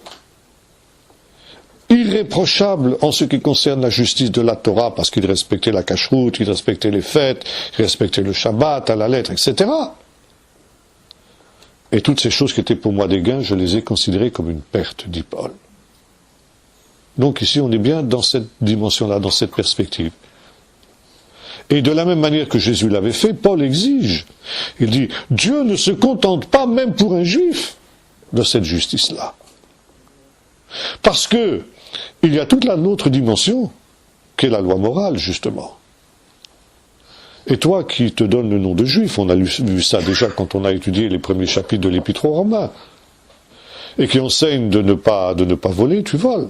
Irréprochable en ce qui concerne la justice de la Torah, parce qu'il respectait la cacheroute, il respectait les fêtes, il respectait le Shabbat à la lettre, etc. Et toutes ces choses qui étaient pour moi des gains, je les ai considérées comme une perte, dit Paul. Donc ici, on est bien dans cette dimension-là, dans cette perspective. Et de la même manière que Jésus l'avait fait, Paul exige. Il dit, Dieu ne se contente pas, même pour un juif, de cette justice-là. Parce que il y a toute l'autre dimension, qui est la loi morale, justement. Et toi qui te donnes le nom de juif, on a vu ça déjà quand on a étudié les premiers chapitres de l'Épître aux Romains, et qui enseigne de ne pas voler, tu voles.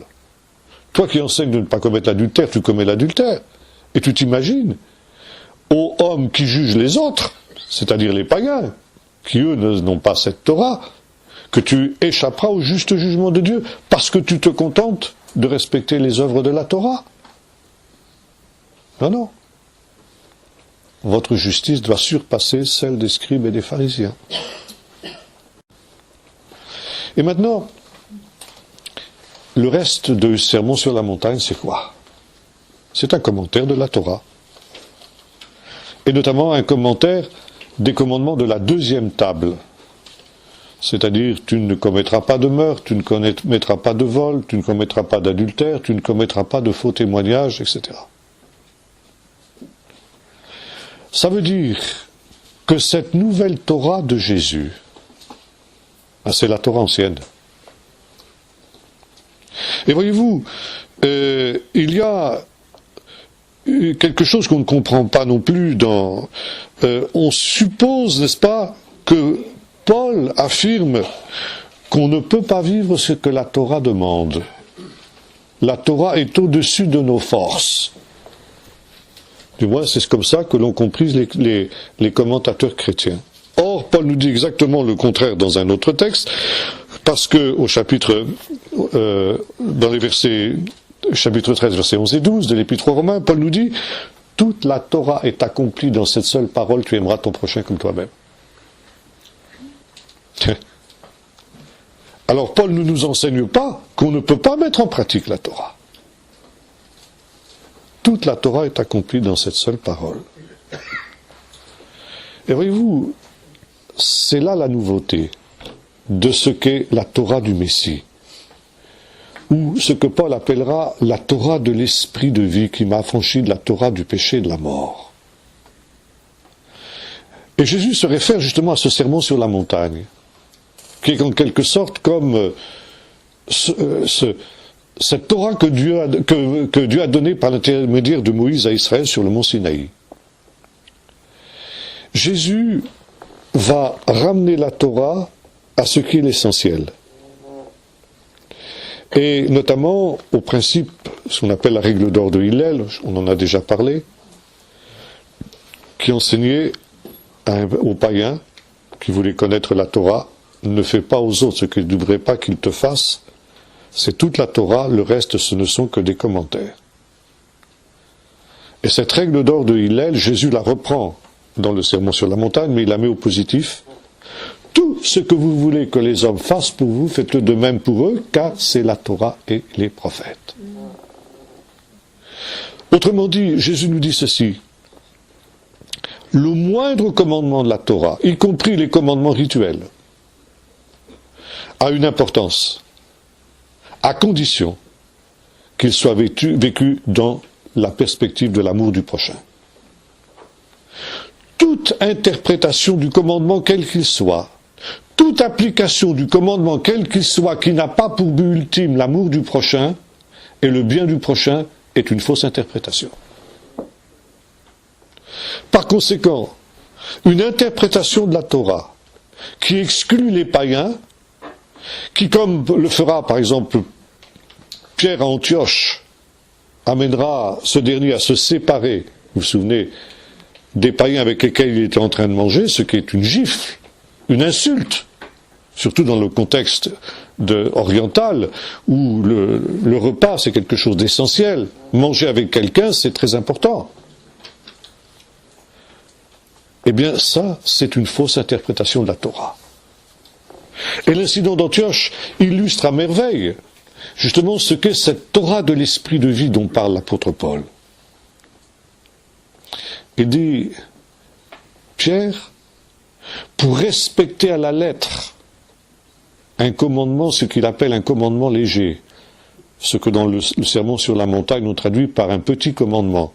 Toi qui enseignes de ne pas commettre l'adultère, tu commets l'adultère. Et tu t'imagines, aux hommes qui jugent les autres, c'est-à-dire les païens, qui eux n'ont pas cette Torah, que tu échapperas au juste jugement de Dieu, parce que tu te contentes de respecter les œuvres de la Torah. Non, non. Votre justice doit surpasser celle des scribes et des pharisiens. Et maintenant, le reste du sermon sur la montagne, c'est quoi? C'est un commentaire de la Torah. Et notamment un commentaire des commandements de la deuxième table. C'est-à-dire, tu ne commettras pas de meurtre, tu ne commettras pas de vol, tu ne commettras pas d'adultère, tu ne commettras pas de faux témoignages, etc. Ça veut dire que cette nouvelle Torah de Jésus, c'est la Torah ancienne. Et voyez-vous, il y a quelque chose qu'on ne comprend pas non plus on suppose, n'est-ce pas, que Paul affirme qu'on ne peut pas vivre ce que la Torah demande. La Torah est au-dessus de nos forces. Du moins, c'est comme ça que l'ont compris les commentateurs chrétiens. Or, Paul nous dit exactement le contraire dans un autre texte, parce que au chapitre, dans les versets, chapitre 13, versets 11 et 12 de l'Épître aux Romains, Paul nous dit, toute la Torah est accomplie dans cette seule parole, tu aimeras ton prochain comme toi-même. Alors Paul ne nous enseigne pas qu'on ne peut pas mettre en pratique la Torah. Toute la Torah est accomplie dans cette seule parole. Et voyez-vous, c'est là la nouveauté de ce qu'est la Torah du Messie, ou ce que Paul appellera la Torah de l'esprit de vie qui m'a affranchi de la Torah du péché et de la mort. Et Jésus se réfère justement à ce sermon sur la montagne, qui est en quelque sorte comme cette Torah que Dieu a donnée par l'intermédiaire de Moïse à Israël sur le mont Sinaï. Jésus va ramener la Torah à ce qui est l'essentiel. Et notamment au principe, ce qu'on appelle la règle d'or de Hillel, on en a déjà parlé, qui enseignait aux païens qui voulaient connaître la Torah, ne fais pas aux autres ce qu'ils ne devraient pas qu'ils te fassent. C'est toute la Torah, le reste ce ne sont que des commentaires. Et cette règle d'or de Hillel, Jésus la reprend dans le sermon sur la montagne, mais il la met au positif. Tout ce que vous voulez que les hommes fassent pour vous, faites-le de même pour eux, car c'est la Torah et les prophètes. Autrement dit, Jésus nous dit ceci. Le moindre commandement de la Torah, y compris les commandements rituels, a une importance, à condition qu'il soit vécu dans la perspective de l'amour du prochain. Toute interprétation du commandement quel qu'il soit, toute application du commandement quel qu'il soit qui n'a pas pour but ultime l'amour du prochain et le bien du prochain est une fausse interprétation. Par conséquent, une interprétation de la Torah qui exclut les païens, qui comme le fera par exemple Pierre à Antioche, amènera ce dernier à se séparer, vous vous souvenez, des païens avec lesquels il était en train de manger, ce qui est une gifle, une insulte, surtout dans le contexte oriental, où le repas c'est quelque chose d'essentiel. Manger avec quelqu'un, c'est très important. Eh bien, ça, c'est une fausse interprétation de la Torah. Et l'incident d'Antioche illustre à merveille, justement, ce qu'est cette Torah de l'esprit de vie dont parle l'apôtre Paul. Il dit, Pierre, pour respecter à la lettre un commandement, ce qu'il appelle un commandement léger, ce que dans le sermon sur la montagne on traduit par un petit commandement,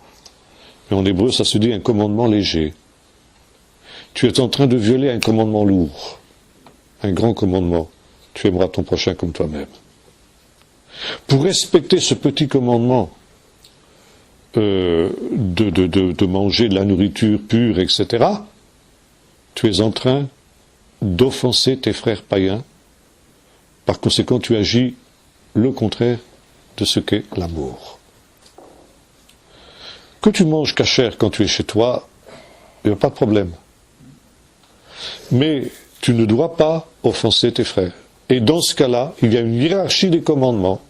mais en hébreu ça se dit un commandement léger. Tu es en train de violer un commandement lourd, un grand commandement, tu aimeras ton prochain comme toi-même. Pour respecter ce petit commandement de manger de la nourriture pure, etc., tu es en train d'offenser tes frères païens. Par conséquent, tu agis le contraire de ce qu'est l'amour. Que tu manges cachère quand tu es chez toi, il n'y a pas de problème. Mais tu ne dois pas offenser tes frères. Et dans ce cas-là, il y a une hiérarchie des commandements.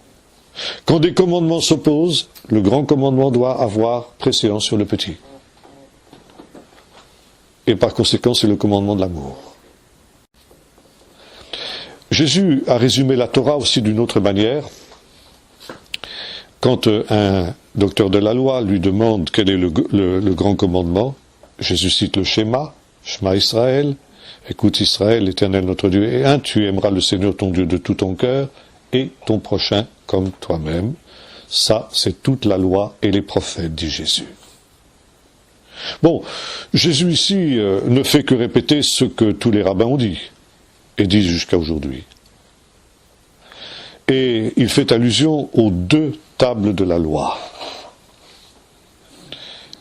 Quand des commandements s'opposent, le grand commandement doit avoir préséance sur le petit. Et par conséquent, c'est le commandement de l'amour. Jésus a résumé la Torah aussi d'une autre manière. Quand un docteur de la loi lui demande quel est le grand commandement, Jésus cite le Shema, Shema Israël, écoute Israël, l'Éternel notre Dieu est un, tu aimeras le Seigneur ton Dieu de tout ton cœur et ton prochain comme toi-même. Ça, c'est toute la loi et les prophètes, dit Jésus. Bon, Jésus ici ne fait que répéter ce que tous les rabbins ont dit et disent jusqu'à aujourd'hui. Et il fait allusion aux deux tables de la loi.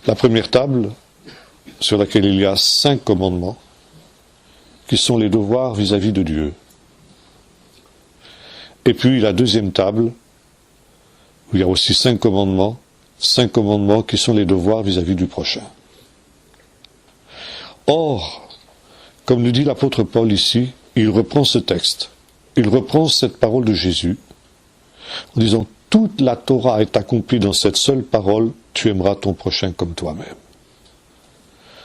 La première table, sur laquelle il y a 5 commandements, qui sont les devoirs vis-à-vis de Dieu. Et puis la deuxième table, où il y a aussi 5 commandements qui sont les devoirs vis-à-vis du prochain. Or, comme nous dit l'apôtre Paul ici, il reprend ce texte, il reprend cette parole de Jésus, en disant, toute la Torah est accomplie dans cette seule parole, tu aimeras ton prochain comme toi-même.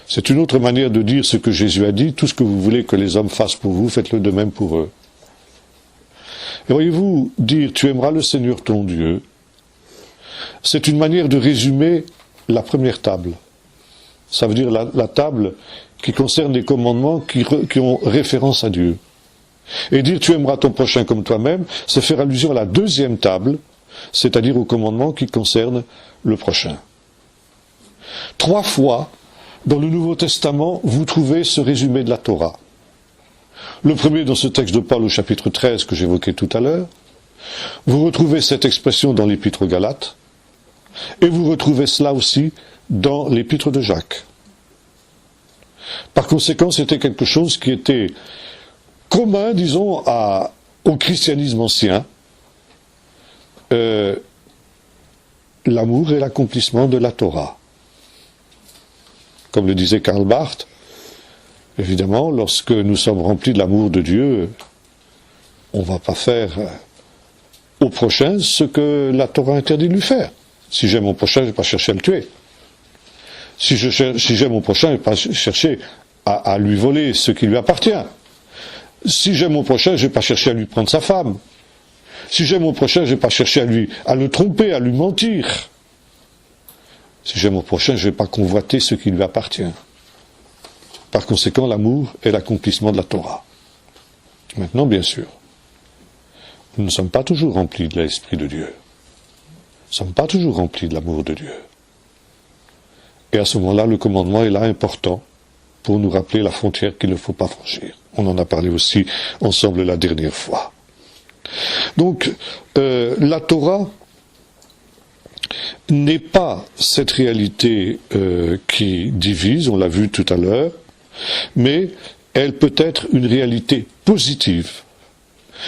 C'est une autre manière de dire ce que Jésus a dit, tout ce que vous voulez que les hommes fassent pour vous, faites-le de même pour eux. Et voyez-vous, dire tu aimeras le Seigneur ton Dieu, c'est une manière de résumer la première table. Ça veut dire la table qui concerne les commandements qui ont référence à Dieu. Et dire tu aimeras ton prochain comme toi-même, c'est faire allusion à la deuxième table, c'est-à-dire aux commandements qui concernent le prochain. 3 fois, dans le Nouveau Testament, vous trouvez ce résumé de la Torah. Le premier dans ce texte de Paul au chapitre 13 que j'évoquais tout à l'heure. Vous retrouvez cette expression dans l'épître aux Galates. Et vous retrouvez cela aussi dans l'épître de Jacques. Par conséquent, c'était quelque chose qui était commun, disons, au christianisme ancien. L'amour et l'accomplissement de la Torah. Comme le disait Karl Barth, évidemment, lorsque nous sommes remplis de l'amour de Dieu, on ne va pas faire au prochain ce que la Torah interdit de lui faire. Si j'aime mon prochain, je ne vais pas chercher à le tuer. Si j'aime mon prochain, je ne vais pas chercher à lui voler ce qui lui appartient. Si j'aime mon prochain, je ne vais pas chercher à lui prendre sa femme. Si j'aime mon prochain, je ne vais pas chercher à le tromper, à lui mentir. Si j'aime mon prochain, je ne vais pas convoiter ce qui lui appartient. Par conséquent, l'amour est l'accomplissement de la Torah. Maintenant, bien sûr, nous ne sommes pas toujours remplis de l'Esprit de Dieu. Nous ne sommes pas toujours remplis de l'amour de Dieu. Et à ce moment-là, le commandement est là important pour nous rappeler la frontière qu'il ne faut pas franchir. On en a parlé aussi ensemble la dernière fois. Donc, la Torah n'est pas cette réalité qui divise, on l'a vu tout à l'heure, mais elle peut être une réalité positive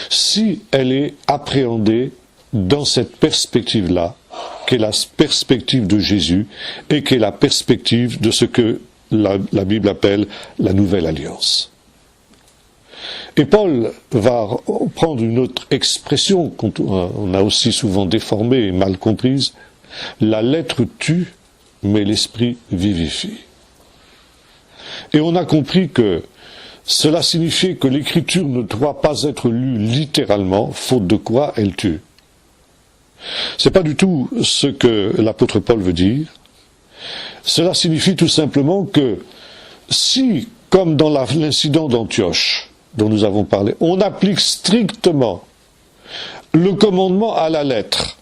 si elle est appréhendée dans cette perspective-là, qui est la perspective de Jésus et qui est la perspective de ce que la Bible appelle la nouvelle alliance. Et Paul va prendre une autre expression qu'on a aussi souvent déformée et mal comprise. La lettre tue, mais l'esprit vivifie. Et on a compris que cela signifiait que l'écriture ne doit pas être lue littéralement, faute de quoi elle tue. C'est pas du tout ce que l'apôtre Paul veut dire. Cela signifie tout simplement que si, comme dans l'incident d'Antioche, dont nous avons parlé, on applique strictement le commandement à la lettre,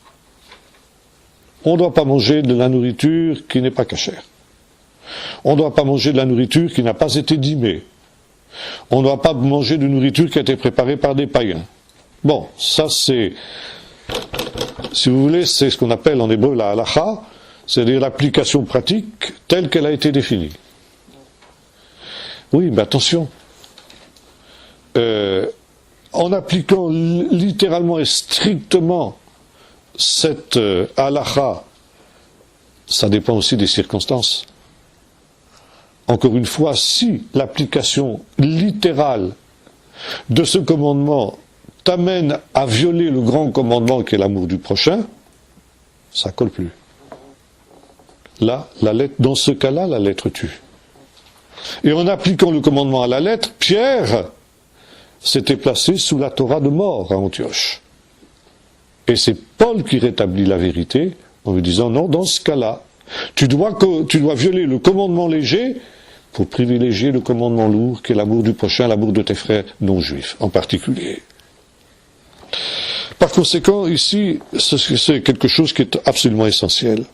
on ne doit pas manger de la nourriture qui n'est pas cachère. On ne doit pas manger de la nourriture qui n'a pas été dîmée. On ne doit pas manger de nourriture qui a été préparée par des païens. Bon, ça c'est, si vous voulez, c'est ce qu'on appelle en hébreu la halacha, c'est-à-dire l'application pratique telle qu'elle a été définie. Oui, mais attention. En appliquant littéralement et strictement cette halacha, ça dépend aussi des circonstances. Encore une fois, si l'application littérale de ce commandement t'amène à violer le grand commandement qui est l'amour du prochain, ça colle plus. Là, dans ce cas-là, la lettre tue. Et en appliquant le commandement à la lettre, Pierre s'était placé sous la Torah de mort à Antioche. Et c'est Paul qui rétablit la vérité en lui disant non, dans ce cas-là, tu dois violer le commandement léger pour privilégier le commandement lourd qui est l'amour du prochain, l'amour de tes frères non juifs en particulier. Par conséquent, ici, c'est quelque chose qui est absolument essentiel.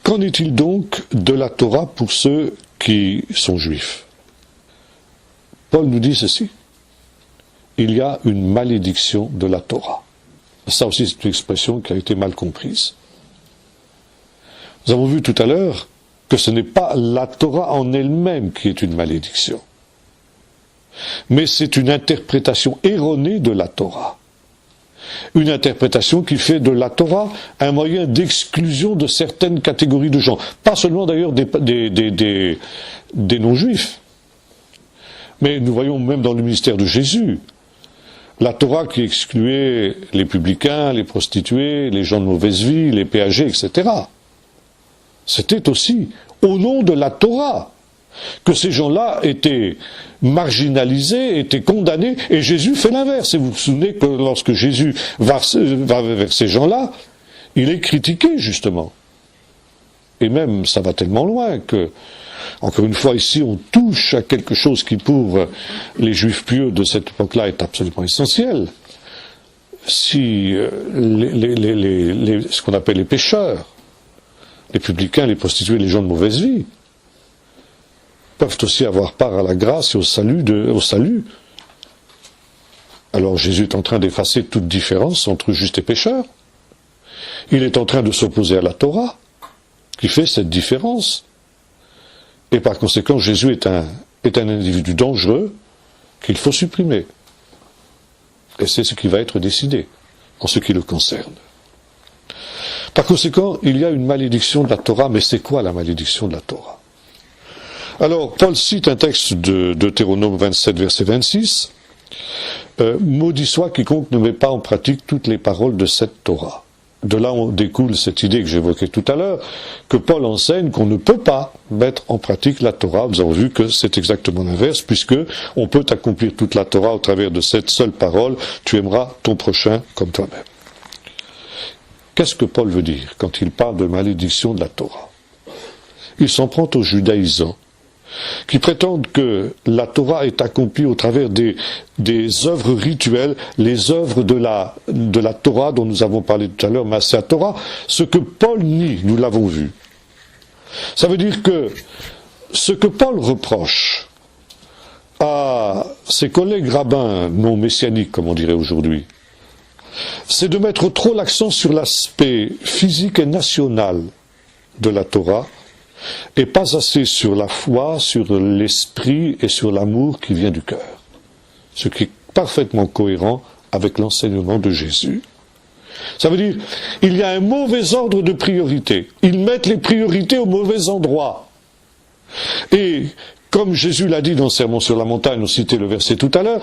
Qu'en est-il donc de la Torah pour ceux qui sont juifs? Paul nous dit ceci. Il y a une malédiction de la Torah. Ça aussi, c'est une expression qui a été mal comprise. Nous avons vu tout à l'heure que ce n'est pas la Torah en elle-même qui est une malédiction, mais c'est une interprétation erronée de la Torah. Une interprétation qui fait de la Torah un moyen d'exclusion de certaines catégories de gens. Pas seulement d'ailleurs des non-juifs. Mais nous voyons même dans le ministère de Jésus, la Torah qui excluait les publicains, les prostituées, les gens de mauvaise vie, les péagers, etc. C'était aussi au nom de la Torah que ces gens-là étaient marginalisés, étaient condamnés, et Jésus fait l'inverse. Et vous vous souvenez que lorsque Jésus va vers ces gens-là, il est critiqué justement. Et même, ça va tellement loin que, encore une fois, ici, on touche à quelque chose qui, pour les Juifs pieux de cette époque-là, est absolument essentiel. Si ce qu'on appelle les pécheurs, les publicains, les prostituées, les gens de mauvaise vie, peuvent aussi avoir part à la grâce et au salut. Alors Jésus est en train d'effacer toute différence entre juste et pécheur. Il est en train de s'opposer à la Torah, qui fait cette différence. Et par conséquent, Jésus est un individu dangereux qu'il faut supprimer. Et c'est ce qui va être décidé en ce qui le concerne. Par conséquent, il y a une malédiction de la Torah, mais c'est quoi la malédiction de la Torah? Alors, Paul cite un texte de Deutéronome 27, verset 26. Maudit soit quiconque ne met pas en pratique toutes les paroles de cette Torah. De là, on découle cette idée que j'évoquais tout à l'heure, que Paul enseigne qu'on ne peut pas mettre en pratique la Torah. Nous avons vu que c'est exactement l'inverse, puisque on peut accomplir toute la Torah au travers de cette seule parole, tu aimeras ton prochain comme toi-même. Qu'est-ce que Paul veut dire quand il parle de malédiction de la Torah? Il s'en prend aux judaïsants qui prétendent que la Torah est accomplie au travers des œuvres rituelles, les œuvres de la Torah dont nous avons parlé tout à l'heure, Maaseh Torah, ce que Paul nie, nous l'avons vu. Ça veut dire que ce que Paul reproche à ses collègues rabbins non messianiques, comme on dirait aujourd'hui, c'est de mettre trop l'accent sur l'aspect physique et national de la Torah, et pas assez sur la foi, sur l'esprit et sur l'amour qui vient du cœur. Ce qui est parfaitement cohérent avec l'enseignement de Jésus. Ça veut dire, il y a un mauvais ordre de priorité. Ils mettent les priorités au mauvais endroit. Et, comme Jésus l'a dit dans le Sermon sur la montagne, on citait le verset tout à l'heure,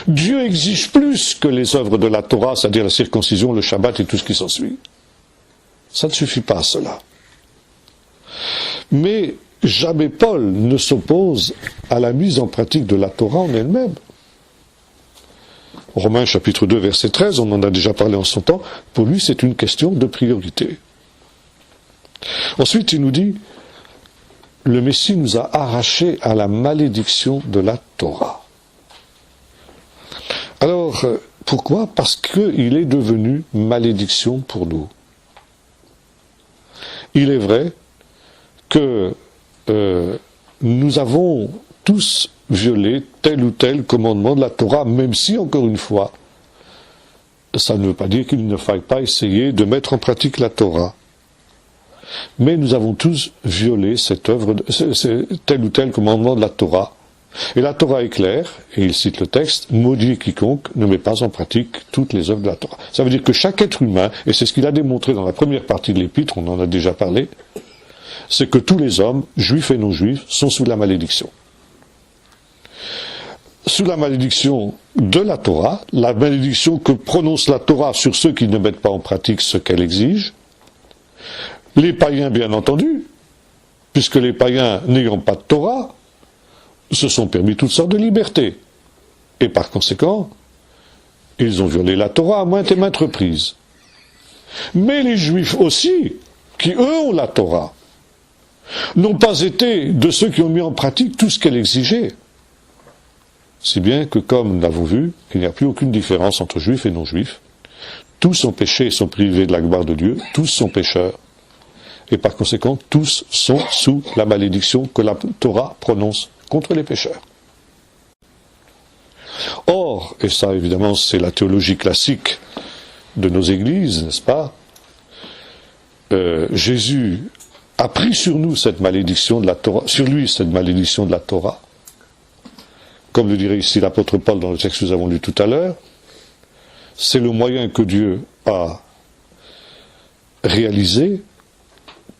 Dieu exige plus que les œuvres de la Torah, c'est-à-dire la circoncision, le Shabbat et tout ce qui s'ensuit. Ça ne suffit pas à cela. Mais jamais Paul ne s'oppose à la mise en pratique de la Torah en elle-même. Romains chapitre 2 verset 13, on en a déjà parlé en son temps, pour lui c'est une question de priorité. Ensuite il nous dit, le Messie nous a arrachés à la malédiction de la Torah. Alors, pourquoi ? Parce qu'il est devenu malédiction pour nous. Il est vrai que nous avons tous violé tel ou tel commandement de la Torah, même si, encore une fois, ça ne veut pas dire qu'il ne faille pas essayer de mettre en pratique la Torah. Mais nous avons tous violé cette œuvre, tel ou tel commandement de la Torah. Et la Torah est claire, et il cite le texte, maudit quiconque ne met pas en pratique toutes les œuvres de la Torah. Ça veut dire que chaque être humain, et c'est ce qu'il a démontré dans la première partie de l'épître, on en a déjà parlé, c'est que tous les hommes, juifs et non juifs, sont sous la malédiction. Sous la malédiction de la Torah, la malédiction que prononce la Torah sur ceux qui ne mettent pas en pratique ce qu'elle exige, les païens bien entendu, puisque les païens n'ayant pas de Torah, se sont permis toutes sortes de libertés. Et par conséquent, ils ont violé la Torah à maintes et maintes reprises. Mais les juifs aussi, qui eux ont la Torah, n'ont pas été de ceux qui ont mis en pratique tout ce qu'elle exigeait. Si bien que, comme nous l'avons vu, il n'y a plus aucune différence entre juifs et non-juifs. Tous ont péché et sont privés de la gloire de Dieu, tous sont pécheurs. Et par conséquent, tous sont sous la malédiction que la Torah prononce contre les pécheurs. Or, et ça évidemment c'est la théologie classique de nos églises, n'est-ce pas, Jésus a pris sur nous cette malédiction de la Torah, sur lui cette malédiction de la Torah, comme le dirait ici l'apôtre Paul dans le texte que nous avons lu tout à l'heure. C'est le moyen que Dieu a réalisé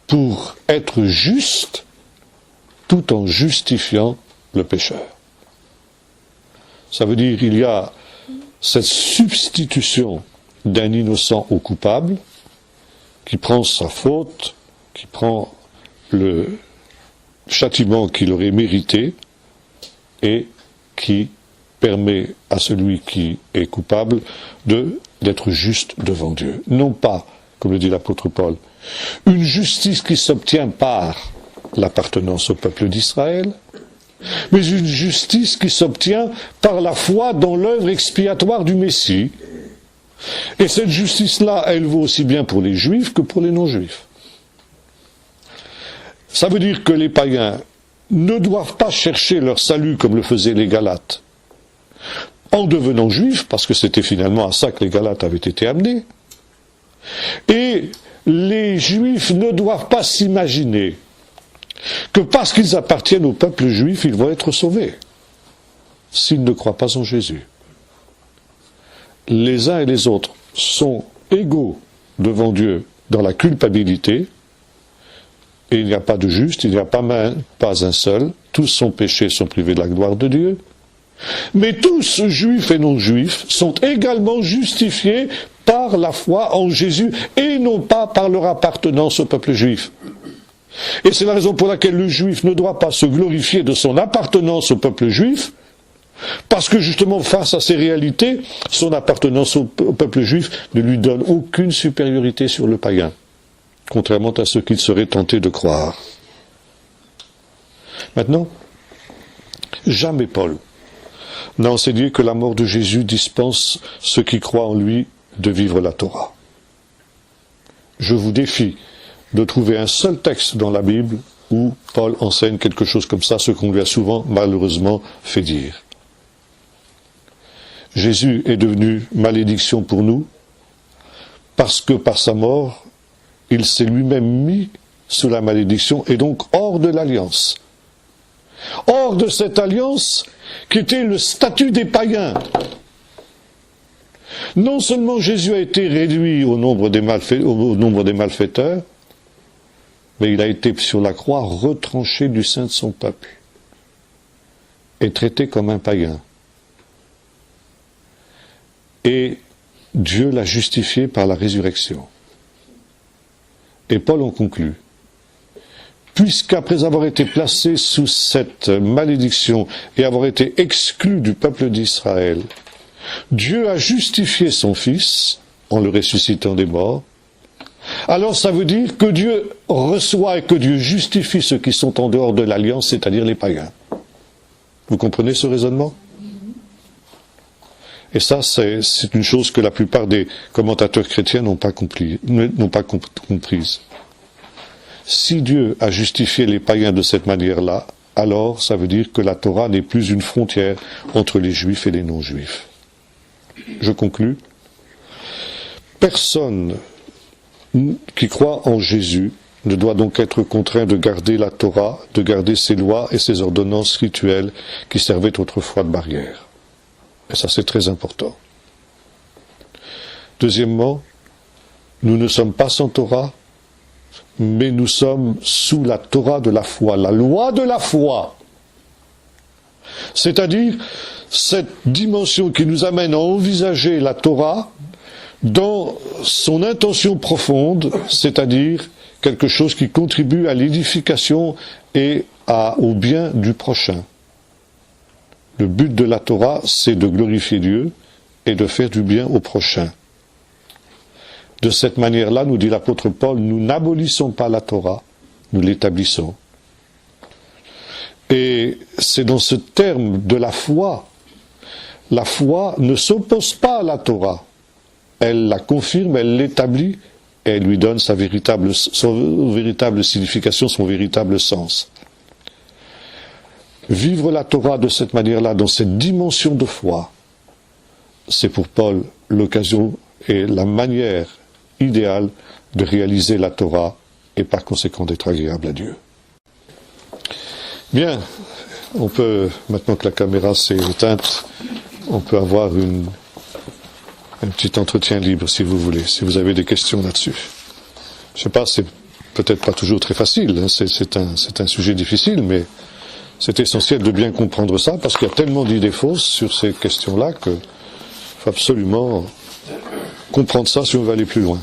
pour être juste tout en justifiant le pécheur. Ça veut dire qu'il y a cette substitution d'un innocent au coupable qui prend sa faute, qui prend le châtiment qu'il aurait mérité et qui permet à celui qui est coupable d'être juste devant Dieu. Non pas, comme le dit l'apôtre Paul, une justice qui s'obtient par l'appartenance au peuple d'Israël, mais une justice qui s'obtient par la foi dans l'œuvre expiatoire du Messie. Et cette justice-là, elle vaut aussi bien pour les juifs que pour les non-juifs. Ça veut dire que les païens ne doivent pas chercher leur salut comme le faisaient les Galates, en devenant juifs, parce que c'était finalement à ça que les Galates avaient été amenés. Et les juifs ne doivent pas s'imaginer que parce qu'ils appartiennent au peuple juif, ils vont être sauvés, s'ils ne croient pas en Jésus. Les uns et les autres sont égaux devant Dieu dans la culpabilité, et il n'y a pas de juste, il n'y a pas un seul, tous sont péchés, sont privés de la gloire de Dieu, mais tous, juifs et non-juifs, sont également justifiés par la foi en Jésus, et non pas par leur appartenance au peuple juif. Et c'est la raison pour laquelle le juif ne doit pas se glorifier de son appartenance au peuple juif, parce que justement, face à ces réalités, son appartenance au peuple juif ne lui donne aucune supériorité sur le païen, contrairement à ce qu'il serait tenté de croire. Maintenant, jamais Paul n'a enseigné que la mort de Jésus dispense ceux qui croient en lui de vivre la Torah. Je vous défie de trouver un seul texte dans la Bible où Paul enseigne quelque chose comme ça, ce qu'on lui a souvent, malheureusement, fait dire. Jésus est devenu malédiction pour nous, parce que par sa mort, il s'est lui-même mis sous la malédiction, et donc hors de l'alliance. Hors de cette alliance qui était le statut des païens. Non seulement Jésus a été réduit au nombre des malfaiteurs, mais il a été sur la croix retranché du sein de son peuple et traité comme un païen. Et Dieu l'a justifié par la résurrection. Et Paul en conclut: puisqu'après avoir été placé sous cette malédiction et avoir été exclu du peuple d'Israël, Dieu a justifié son Fils en le ressuscitant des morts, alors ça veut dire que Dieu reçoit et que Dieu justifie ceux qui sont en dehors de l'alliance, c'est-à-dire les païens. Vous comprenez ce raisonnement ? Et ça, c'est une chose que la plupart des commentateurs chrétiens n'ont pas comprise. Si Dieu a justifié les païens de cette manière-là, alors ça veut dire que la Torah n'est plus une frontière entre les juifs et les non-juifs. Je conclus. Personne qui croit en Jésus ne doit donc être contraint de garder la Torah, de garder ses lois et ses ordonnances rituelles qui servaient autrefois de barrière. Et ça, c'est très important. Deuxièmement, nous ne sommes pas sans Torah, mais nous sommes sous la Torah de la foi, la loi de la foi. C'est-à-dire cette dimension qui nous amène à envisager la Torah dans son intention profonde, c'est-à-dire quelque chose qui contribue à l'édification et au bien du prochain. Le but de la Torah, c'est de glorifier Dieu et de faire du bien au prochain. De cette manière-là, nous dit l'apôtre Paul, nous n'abolissons pas la Torah, nous l'établissons. Et c'est dans ce terme de la foi ne s'oppose pas à la Torah. Elle la confirme, elle l'établit, et elle lui donne son véritable signification, son véritable sens. Vivre la Torah de cette manière-là, dans cette dimension de foi, c'est pour Paul l'occasion et la manière idéale de réaliser la Torah et par conséquent d'être agréable à Dieu. Bien, on peut, maintenant que la caméra s'est éteinte, on peut avoir un petit entretien libre si vous voulez, si vous avez des questions là-dessus. Je sais pas, c'est peut-être pas toujours très facile, hein, c'est un sujet difficile, mais c'est essentiel de bien comprendre ça, parce qu'il y a tellement d'idées fausses sur ces questions-là qu'il faut absolument comprendre ça si on veut aller plus loin.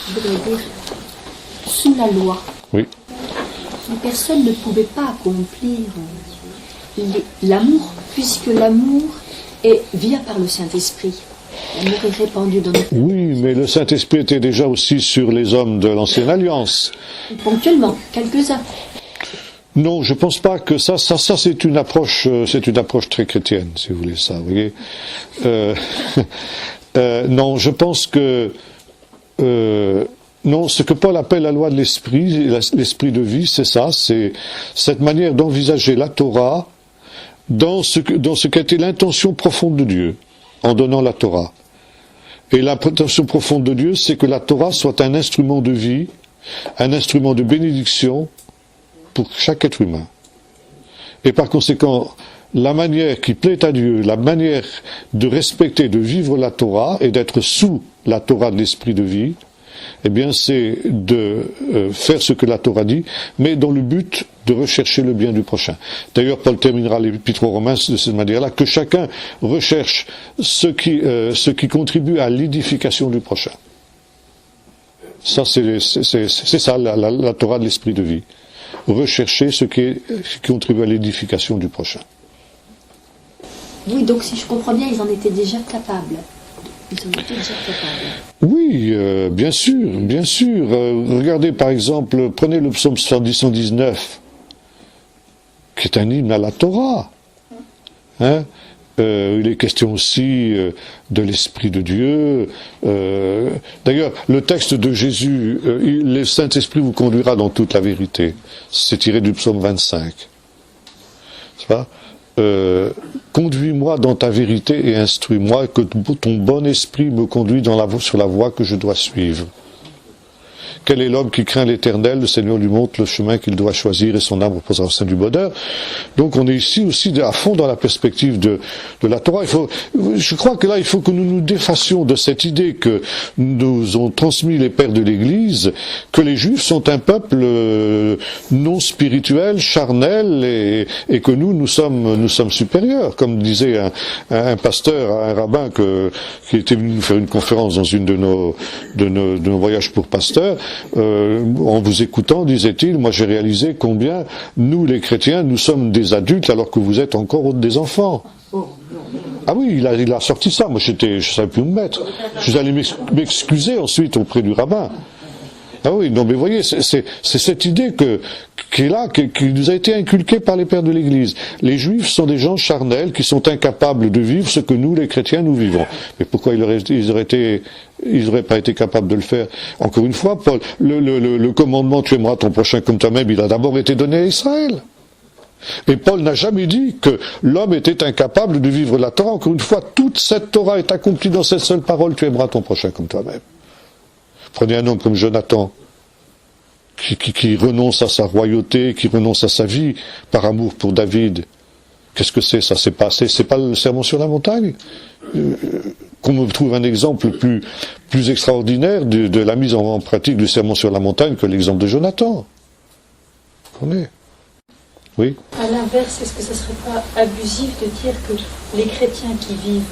Je voudrais dire, sous la loi, oui. Les personnes ne pouvaient pas accomplir l'amour, puisque l'amour vient par le Saint-Esprit. L'amour est répandu dans notre... Oui, mais le Saint-Esprit était déjà aussi sur les hommes de l'Ancienne Alliance. Ponctuellement, quelques-uns. Non, je pense pas que ça c'est une approche très chrétienne, si vous voulez ça, vous voyez. Non, je pense que non, ce que Paul appelle la loi de l'esprit, l'esprit de vie, c'est ça, c'est cette manière d'envisager la Torah dans ce qu'a été l'intention profonde de Dieu en donnant la Torah. Et l'intention profonde de Dieu, c'est que la Torah soit un instrument de vie, un instrument de bénédiction pour chaque être humain. Et par conséquent, la manière qui plaît à Dieu, la manière de respecter, de vivre la Torah et d'être sous la Torah de l'esprit de vie, eh bien c'est de faire ce que la Torah dit, mais dans le but de rechercher le bien du prochain. D'ailleurs, Paul terminera l'épître aux Romains de cette manière-là, que chacun recherche ce qui contribue à l'édification du prochain. Ça, c'est ça la Torah de l'esprit de vie. Rechercher ce qui contribue à l'édification du prochain. Oui, donc si je comprends bien, ils en étaient déjà capables. Oui, bien sûr. Regardez par exemple, prenez le psaume 119. qui est un hymne à la Torah. Hein? Il est question aussi de l'Esprit de Dieu. D'ailleurs, le texte de Jésus, le Saint-Esprit vous conduira dans toute la vérité. C'est tiré du psaume 25. C'est pas conduis-moi dans ta vérité et instruis-moi, que ton bon esprit me conduise sur la voie que je dois suivre. Quel est l'homme qui craint l'Éternel? Le Seigneur lui montre le chemin qu'il doit choisir et son âme reposera au sein du bonheur. Donc on est ici aussi à fond dans la perspective de la Torah. Je crois que là, il faut que nous nous défassions de cette idée que nous ont transmis les pères de l'Église, que les Juifs sont un peuple non spirituel, charnel, et que nous sommes supérieurs. Comme disait un pasteur, un rabbin qui était venu nous faire une conférence dans une de nos voyages pour pasteurs. En vous écoutant, disait-il, moi j'ai réalisé combien nous les chrétiens, nous sommes des adultes alors que vous êtes encore des enfants. Ah oui, il a sorti ça, moi je savais plus où me mettre. Je suis allé m'excuser ensuite auprès du rabbin. Ah oui, non mais vous voyez, c'est cette idée qui est là, qui nous a été inculquée par les pères de l'Église. Les Juifs sont des gens charnels qui sont incapables de vivre ce que nous, les chrétiens, nous vivons. Mais pourquoi ils n'auraient pas été capables de le faire? Encore une fois, Paul, le commandement tu aimeras ton prochain comme toi-même, il a d'abord été donné à Israël. Et Paul n'a jamais dit que l'homme était incapable de vivre la Torah. Encore une fois, toute cette Torah est accomplie dans cette seule parole, tu aimeras ton prochain comme toi-même. Prenez un homme comme Jonathan, qui renonce à sa royauté, qui renonce à sa vie par amour pour David. Qu'est-ce que c'est ça? C'est pas le sermon sur la montagne? Qu'on me trouve un exemple plus extraordinaire de la mise en pratique du sermon sur la montagne que l'exemple de Jonathan. Vous comprenez? Oui. À l'inverse, est-ce que ça ne serait pas abusif de dire que les chrétiens qui vivent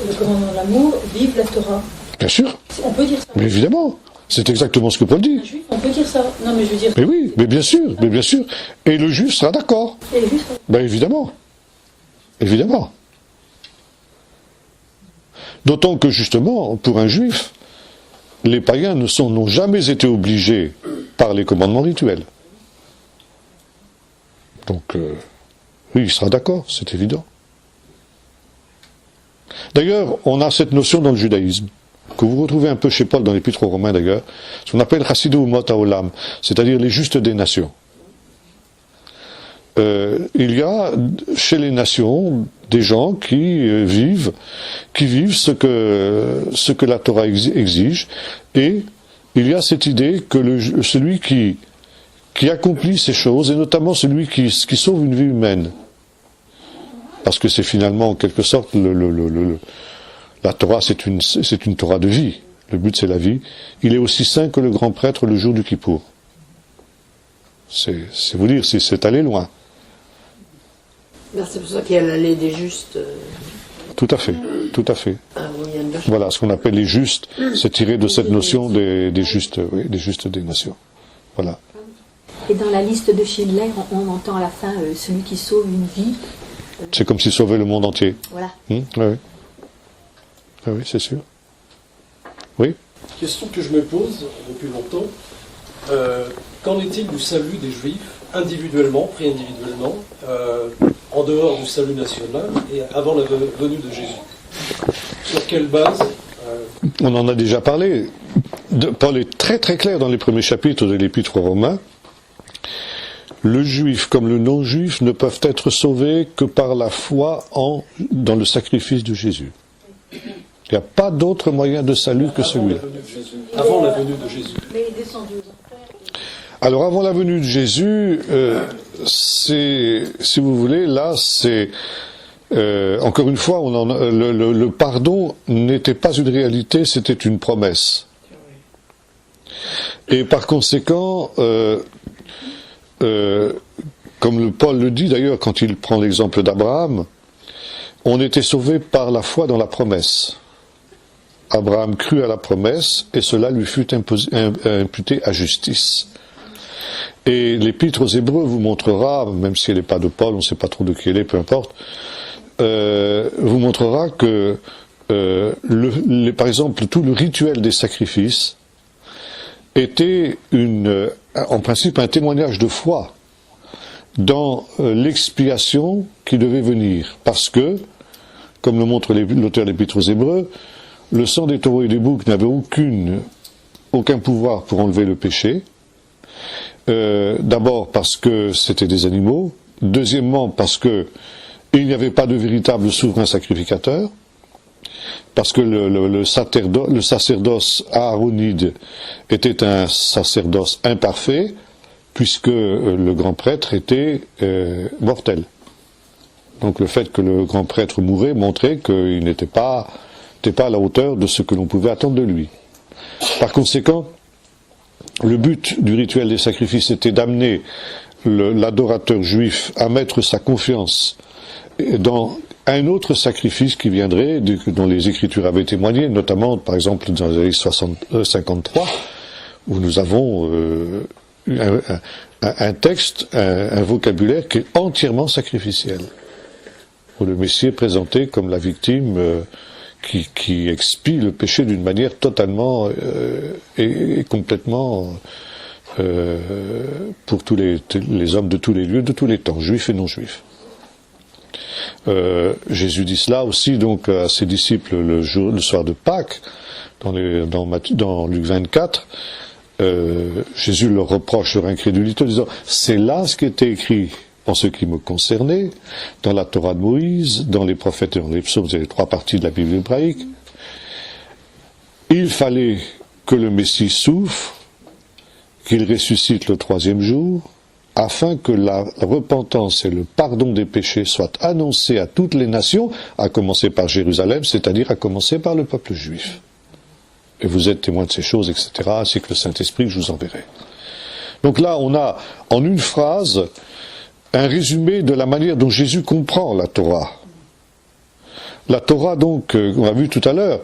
le commandement de l'amour vivent la Torah? Bien sûr. On peut dire ça. Mais évidemment. C'est exactement ce que Paul dit. Un juif, on peut dire ça. Non, mais je veux dire. Mais oui, mais bien sûr, mais bien sûr. Et le juif sera d'accord. Et les juifs. Ben évidemment. Évidemment. D'autant que justement, pour un juif, les païens n'ont jamais été obligés par les commandements rituels. Donc, oui, il sera d'accord, c'est évident. D'ailleurs, on a cette notion dans le judaïsme, que vous retrouvez un peu chez Paul dans l'Épître aux Romains d'ailleurs, ce qu'on appelle Chassidou Umot Haolam, c'est-à-dire les justes des nations. Il y a chez les nations des gens qui vivent ce que la Torah exige, et il y a cette idée que celui qui accomplit ces choses, et notamment celui qui sauve une vie humaine, parce que c'est finalement en quelque sorte la Torah, c'est une Torah de vie. Le but c'est la vie. Il est aussi saint que le grand prêtre le jour du Kippour. C'est vous dire, c'est aller loin. C'est pour ça qu'il y a l'allée des justes. Tout à fait, tout à fait. Ah, oui, il y a une... Voilà, ce qu'on appelle les justes, c'est tiré de cette notion des justes, oui, des justes des nations. Voilà. Et dans la liste de Schindler, on entend à la fin celui qui sauve une vie. C'est comme s'il sauvait le monde entier. Voilà. Oui, oui, c'est sûr. Oui. Question que je me pose depuis longtemps. Qu'en est-il du salut des Juifs, individuellement, pris individuellement, en dehors du salut national et avant la venue de Jésus? Sur quelle base On en a déjà parlé. Paul est très très clair dans les premiers chapitres de l'Épître aux Romains. Le juif comme le non-juif ne peuvent être sauvés que par la foi dans le sacrifice de Jésus. Il n'y a pas d'autre moyen de salut que celui-là. Avant la venue de Jésus. Alors avant la venue de Jésus, c'est, si vous voulez, là c'est encore une fois, le pardon n'était pas une réalité, c'était une promesse. Et par conséquent, comme Paul le dit d'ailleurs quand il prend l'exemple d'Abraham, on était sauvé par la foi dans la promesse. Abraham crut à la promesse et cela lui fut imputé à justice. Et l'Épître aux Hébreux vous montrera, même si elle n'est pas de Paul, on ne sait pas trop de qui elle est, peu importe, vous montrera que, par exemple, tout le rituel des sacrifices était en principe un témoignage de foi. dans l'expiation qui devait venir. Parce que, comme le montre l'auteur de l'Épître aux Hébreux, le sang des taureaux et des boucs n'avait aucun pouvoir pour enlever le péché. D'abord parce que c'était des animaux. Deuxièmement parce que il n'y avait pas de véritable souverain sacrificateur. Parce que le sacerdoce aaronide était un sacerdoce imparfait, puisque le grand prêtre était mortel. Donc le fait que le grand prêtre mourait montrait qu'il n'était pas à la hauteur de ce que l'on pouvait attendre de lui. Par conséquent, le but du rituel des sacrifices était d'amener l'adorateur juif à mettre sa confiance dans un autre sacrifice qui viendrait, dont les Écritures avaient témoigné, notamment, par exemple, dans les années 53, où nous avons un texte, un vocabulaire qui est entièrement sacrificiel, où le Messie est présenté comme la victime qui expie le péché d'une manière totalement et complètement pour tous les hommes de tous les lieux, de tous les temps, juifs et non juifs. Jésus dit cela aussi donc à ses disciples le soir de Pâques, dans Luc 24. Jésus leur reproche leur incrédulité en disant: c'est là ce qui était écrit en ce qui me concernait, dans la Torah de Moïse, dans les prophètes et dans les psaumes, c'est les trois parties de la Bible hébraïque. Il fallait que le Messie souffre, qu'il ressuscite le troisième jour, afin que la repentance et le pardon des péchés soient annoncés à toutes les nations, à commencer par Jérusalem, c'est-à-dire à commencer par le peuple juif. Et vous êtes témoins de ces choses, etc., ainsi que le Saint-Esprit que je vous enverrai. Donc là, on a, en une phrase, un résumé de la manière dont Jésus comprend la Torah. La Torah, donc, on a vu tout à l'heure,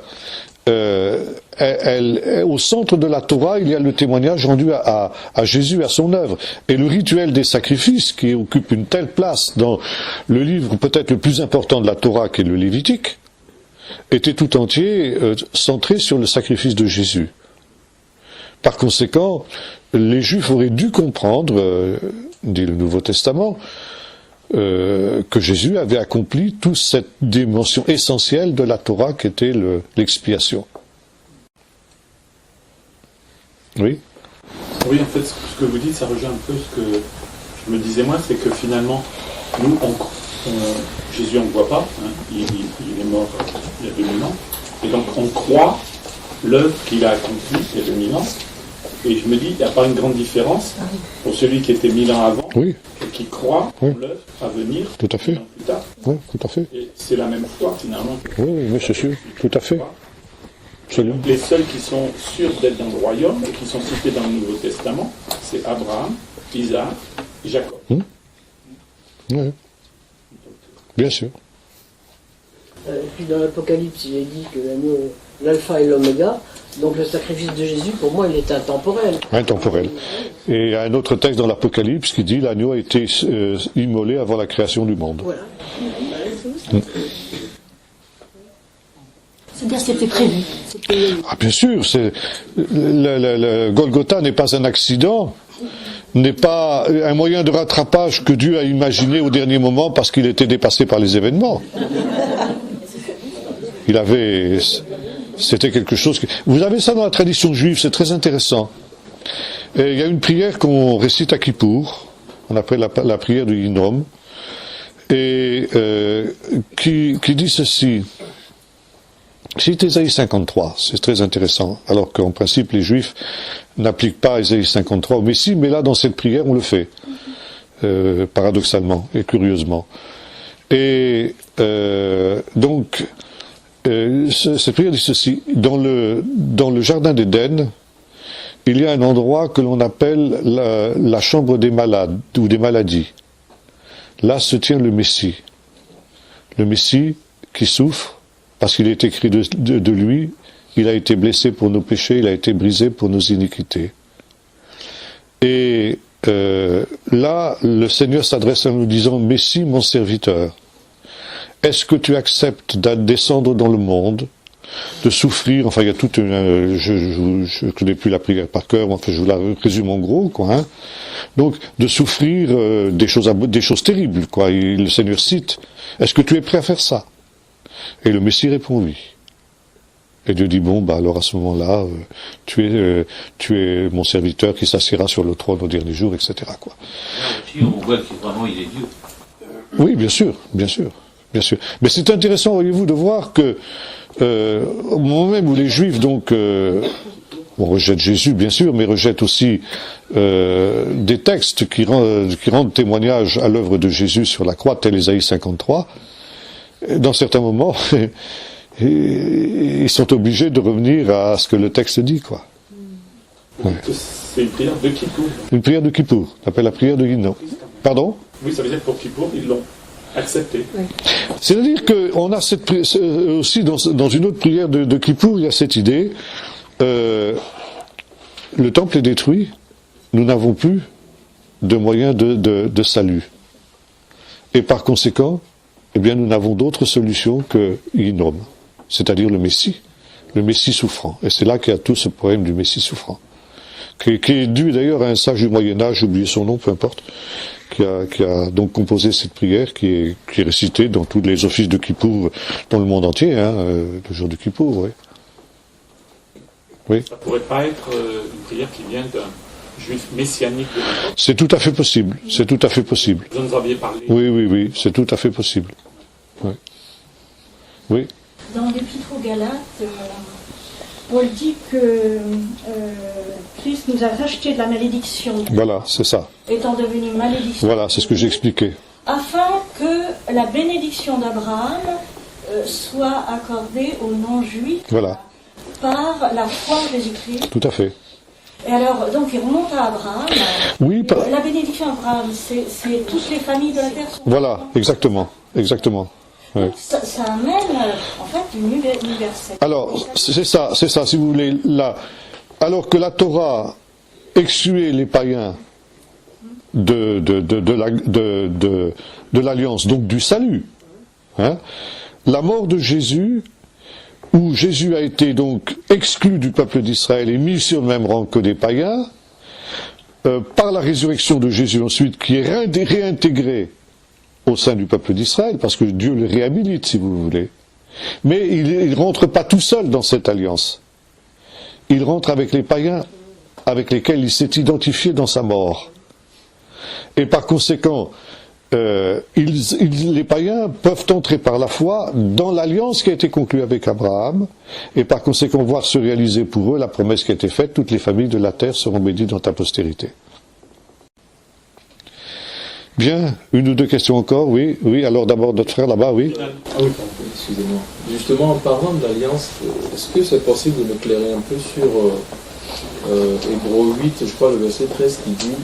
au centre de la Torah, il y a le témoignage rendu à Jésus, à son œuvre. Et le rituel des sacrifices, qui occupe une telle place dans le livre peut-être le plus important de la Torah, qui est le Lévitique, était tout entier centré sur le sacrifice de Jésus. Par conséquent, les Juifs auraient dû comprendre, dit le Nouveau Testament, que Jésus avait accompli toute cette dimension essentielle de la Torah qui était l'expiation. Oui. Oui, en fait, ce que vous dites, ça rejoint un peu ce que je me disais moi, c'est que finalement, nous, Jésus, on ne le voit pas, hein, il est mort il y a 2000 ans, et donc on croit l'œuvre qu'il a accomplie il y a 2000 ans, et je me dis, il n'y a pas une grande différence pour celui qui était 1000 ans avant, oui, et qui croit en l'œuvre à venir tout à fait. plus tard. Oui, tout à fait. Et c'est la même foi, finalement. Oui, mais c'est sûr, tout à fait. Absolument. Les seuls qui sont sûrs d'être dans le royaume et qui sont cités dans le Nouveau Testament, c'est Abraham, Isaac et Jacob. Oui. Bien sûr. Puis dans l'Apocalypse, il est dit que l'agneau est l'alpha et l'oméga. Donc le sacrifice de Jésus, pour moi, il est intemporel. Intemporel. Et il y a un autre texte dans l'Apocalypse qui dit l'agneau a été immolé avant la création du monde. Voilà. C'est-à-dire c'était prévu. Ah, bien sûr, le Golgotha n'est pas un accident, n'est pas un moyen de rattrapage que Dieu a imaginé au dernier moment parce qu'il était dépassé par les événements. C'était quelque chose vous avez ça dans la tradition juive, c'est très intéressant. Et il y a une prière qu'on récite à Kippour, on appelle la prière du Hinnom, et qui dit ceci. C'est Ésaïe 53, c'est très intéressant, alors qu'en principe les Juifs n'appliquent pas Ésaïe 53 au Messie, mais là dans cette prière on le fait, paradoxalement et curieusement. Et donc cette prière dit ceci: dans le jardin d'Éden, il y a un endroit que l'on appelle la chambre des malades ou des maladies. Là se tient le Messie qui souffre. Parce qu'il est écrit de lui, il a été blessé pour nos péchés, il a été brisé pour nos iniquités. Et là, le Seigneur s'adresse à nous disant: Messie, mon serviteur, est-ce que tu acceptes de descendre dans le monde de souffrir, enfin il y a toute une, je connais plus la prière par cœur, enfin je vous la résume en gros, quoi, hein. Donc, de souffrir des choses terribles, quoi. Et le Seigneur cite, est-ce que tu es prêt à faire ça? Et le Messie répond oui. Et Dieu dit, bon, bah alors à ce moment-là, tu es mon serviteur qui s'assiera sur le trône au dernier jour, etc., quoi. Là aussi, on voit que vraiment il est Dieu. Oui, bien sûr, bien sûr, bien sûr. Mais c'est intéressant, voyez-vous, de voir que au moment même où les Juifs, donc, rejettent Jésus, bien sûr, mais rejettent aussi des textes qui rendent témoignage à l'œuvre de Jésus sur la croix, tel Ésaïe 53, dans certains moments, ils sont obligés de revenir à ce que le texte dit, quoi. Ouais. C'est une prière de Kippour. Une prière de Kippour, on appelle la prière de Guinan. Pardon? Oui, ça veut dire que pour Kippour, ils l'ont accepté. Oui. C'est-à-dire qu'on a aussi dans une autre prière de Kippour, il y a cette idée, le temple est détruit, nous n'avons plus de moyens de salut. Et par conséquent, eh bien, nous n'avons d'autre solution que Hinnom, c'est-à-dire le Messie souffrant. Et c'est là qu'il y a tout ce poème du Messie souffrant, qui est dû d'ailleurs à un sage du Moyen-Âge, j'ai oublié son nom, peu importe, qui a donc composé cette prière qui est récitée dans tous les offices de Kippour dans le monde entier, hein, le jour de Kippour, oui. Oui. Ça pourrait pas être une prière qui vient d'un juif messianique de l'époque. C'est tout à fait possible, c'est tout à fait possible. Vous en aviez parlé. Oui, c'est tout à fait possible. Oui. Oui. Dans l'Épître aux Galates, Paul dit que Christ nous a racheté de la malédiction, Voilà, c'est ça. étant devenu malédiction. Voilà, c'est ce que j'ai expliqué. Afin que la bénédiction d'Abraham soit accordée aux non-juifs Voilà, par la foi en Jésus-Christ. tout à fait. Et alors, donc, il remonte à Abraham. Oui, La bénédiction d'Abraham, c'est toutes les familles de la terre. voilà, exactement. Oui. Ça amène, en fait, une universalité. Alors, c'est ça, si vous voulez, là, alors que la Torah excluait les païens de l'alliance, donc du salut, hein, la mort de Jésus, où Jésus a été donc exclu du peuple d'Israël et mis sur le même rang que des païens, par la résurrection de Jésus ensuite, qui est réintégré au sein du peuple d'Israël, parce que Dieu le réhabilite, si vous voulez. Mais il ne rentre pas tout seul dans cette alliance. Il rentre avec les païens avec lesquels il s'est identifié dans sa mort. Et par conséquent, les païens peuvent entrer par la foi dans l'alliance qui a été conclue avec Abraham, et par conséquent voir se réaliser pour eux la promesse qui a été faite, toutes les familles de la terre seront bénies dans ta postérité. Bien, une ou deux questions encore, oui, alors d'abord notre frère là-bas, oui. Ah oui, pardon, excusez-moi. Justement, en parlant d'alliance, est-ce que c'est possible de m'éclairer un peu sur Hébreux 8, je crois, le verset 13, qui dit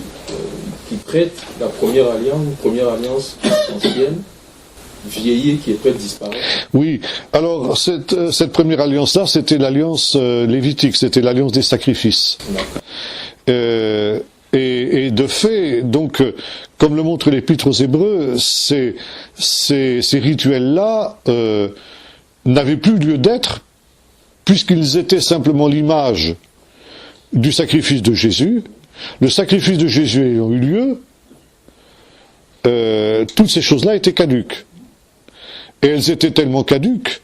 qui prête la première alliance, une première alliance ancienne, vieillie, qui est prête à disparaître. Oui, alors cette première alliance-là, c'était l'alliance lévitique, c'était l'alliance des sacrifices. Et de fait, donc, comme le montre l'Épître aux Hébreux, ces rituels-là n'avaient plus lieu d'être, puisqu'ils étaient simplement l'image du sacrifice de Jésus. Le sacrifice de Jésus ayant eu lieu, toutes ces choses-là étaient caduques. Et elles étaient tellement caduques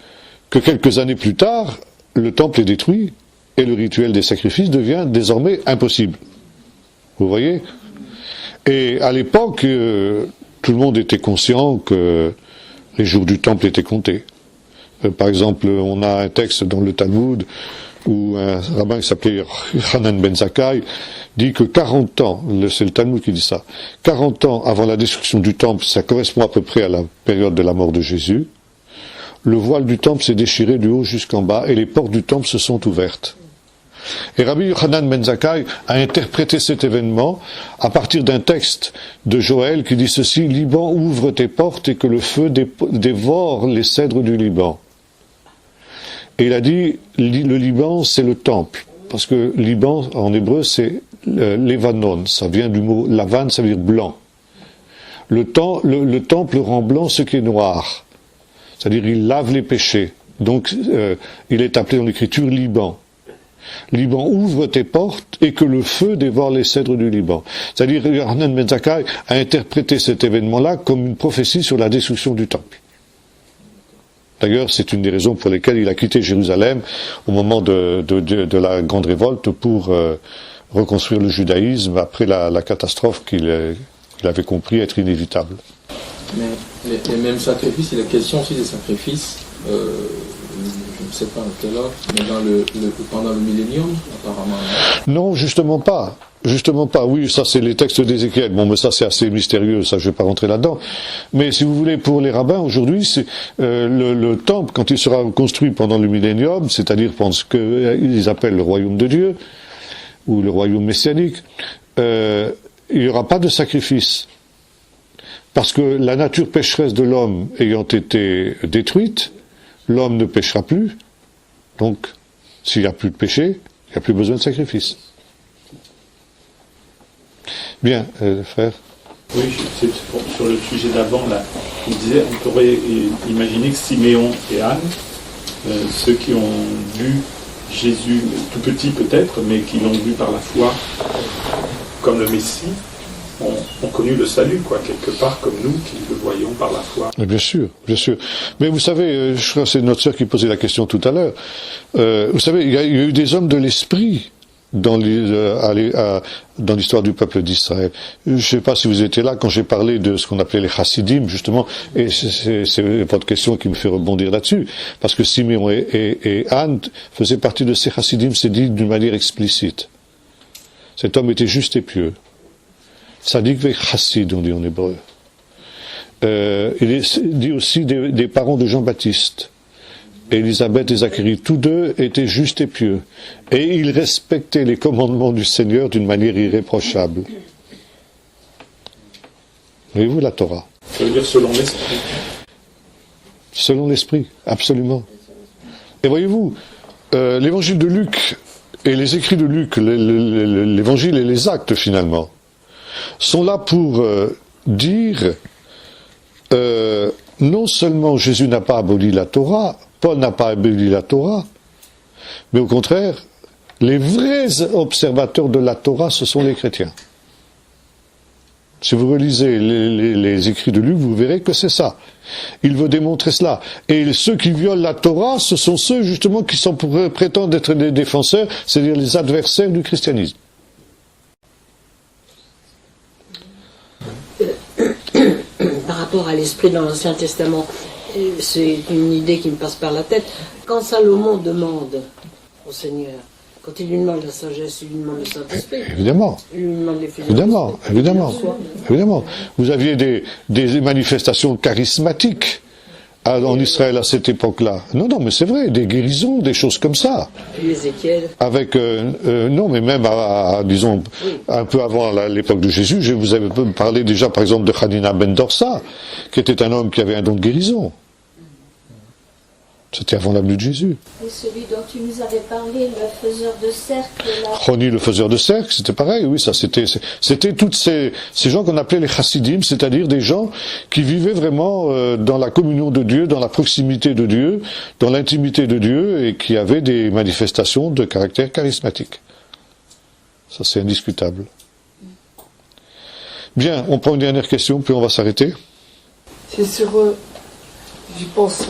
que quelques années plus tard, le temple est détruit et le rituel des sacrifices devient désormais impossible. Vous voyez? Et à l'époque, tout le monde était conscient que les jours du temple étaient comptés. Par exemple, on a un texte dans le Talmud où un rabbin qui s'appelait Hanan ben Zakkai dit que 40 ans, c'est le Talmud qui dit ça, 40 ans avant la destruction du temple, ça correspond à peu près à la période de la mort de Jésus, le voile du temple s'est déchiré du haut jusqu'en bas et les portes du temple se sont ouvertes. Et Rabbi Yochanan ben Zakkai a interprété cet événement à partir d'un texte de Joël qui dit ceci: Liban, ouvre tes portes et que le feu dévore les cèdres du Liban. Et il a dit le Liban c'est le temple, parce que Liban en hébreu c'est Levanon, ça vient du mot Lavan, ça veut dire blanc. Le temple rend blanc ce qui est noir, c'est-à-dire il lave les péchés. Donc, il est appelé dans l'écriture Liban. Liban, ouvre tes portes et que le feu dévore les cèdres du Liban. C'est-à-dire, Yohanan ben Zakkai a interprété cet événement-là comme une prophétie sur la destruction du temple. D'ailleurs, c'est une des raisons pour lesquelles il a quitté Jérusalem au moment de la grande révolte pour reconstruire le judaïsme après la catastrophe qu'il avait compris être inévitable. Mais les mêmes sacrifices, il est question aussi des sacrifices, je ne sais pas à quelle heure, mais pendant le millénium, apparemment. Non, justement pas. Justement pas. Oui, ça c'est les textes d'Ézéchiel. Bon, mais ça c'est assez mystérieux, ça je vais pas rentrer là-dedans. Mais si vous voulez, pour les rabbins aujourd'hui, c'est le temple, quand il sera construit pendant le millénium, c'est-à-dire pendant ce qu'ils appellent le royaume de Dieu, ou le royaume messianique, il n'y aura pas de sacrifice. Parce que la nature pécheresse de l'homme ayant été détruite, l'homme ne péchera plus. Donc, s'il n'y a plus de péché, il n'y a plus besoin de sacrifice. Bien, frère. Oui, sur le sujet d'avant, là, on disait, on pourrait imaginer que Siméon et Anne, ceux qui ont vu Jésus, tout petit peut-être, mais qui l'ont vu par la foi comme le Messie, ont connu le salut, quoi, quelque part comme nous qui le voyons par la foi. Bien sûr, bien sûr. Mais vous savez, je crois que c'est notre sœur qui posait la question tout à l'heure. Vous savez, il y a eu des hommes de l'esprit dans l'histoire du peuple d'Israël. Je ne sais pas si vous étiez là quand j'ai parlé de ce qu'on appelait les chassidim, justement, et c'est votre question qui me fait rebondir là-dessus, parce que Siméon et Anne faisaient partie de ces chassidim, c'est dit d'une manière explicite. Cet homme était juste et pieux. Tzadik ve chassid, on dit en hébreu. Il est dit aussi des parents de Jean-Baptiste. Élisabeth et Zacharie, tous deux étaient justes et pieux. Et ils respectaient les commandements du Seigneur d'une manière irréprochable. Voyez-vous la Torah? Ça veut dire selon l'esprit. Selon l'esprit, absolument. Et voyez-vous, l'évangile de Luc et les écrits de Luc, l'évangile et les actes finalement, sont là pour dire non seulement Jésus n'a pas aboli la Torah, Paul n'a pas aboli la Torah, mais au contraire, les vrais observateurs de la Torah, ce sont les chrétiens. Si vous relisez les écrits de Luc, vous verrez que c'est ça. Il veut démontrer cela. Et ceux qui violent la Torah, ce sont ceux justement qui prétendent être des défenseurs, c'est-à-dire les adversaires du christianisme. Par rapport à l'esprit dans l'Ancien Testament, c'est une idée qui me passe par la tête. Quand Salomon demande au Seigneur, quand il lui demande la sagesse, il lui demande le Saint-Esprit. Évidemment. Il lui demande les Évidemment. Vous aviez des manifestations charismatiques en Israël à cette époque-là. Non, mais c'est vrai, des guérisons, des choses comme ça. Puis Ézéchiel. Avec, non, mais même disons, un peu avant l'époque de Jésus, je vous avais parlé déjà, par exemple, de Hanina ben Dorsa, qui était un homme qui avait un don de guérison. C'était avant la venue de Jésus. Et celui dont tu nous avais parlé, le faiseur de cercle, Choni, le faiseur de cercle, c'était pareil, oui, ça c'était toutes ces gens qu'on appelait les chassidim, c'est-à-dire des gens qui vivaient vraiment dans la communion de Dieu, dans la proximité de Dieu, dans l'intimité de Dieu, et qui avaient des manifestations de caractère charismatique. Ça, c'est indiscutable. Bien, on prend une dernière question, puis on va s'arrêter. C'est sur, j'y pense,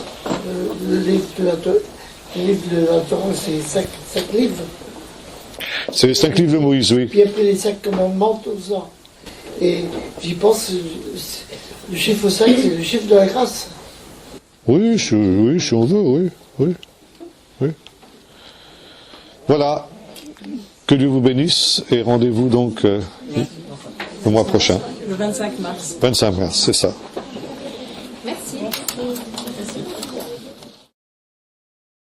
le livre de la Torah, c'est 5 livres. C'est les 5 livres de Moïse, oui. Puis après les 5 commandements, tout ça. Et j'y pense, le chiffre 5, c'est le chiffre de la grâce. Oui, si on veut, oui. Voilà. Que Dieu vous bénisse et rendez-vous donc le mois prochain. Le 25 mars. 25 mars, c'est ça.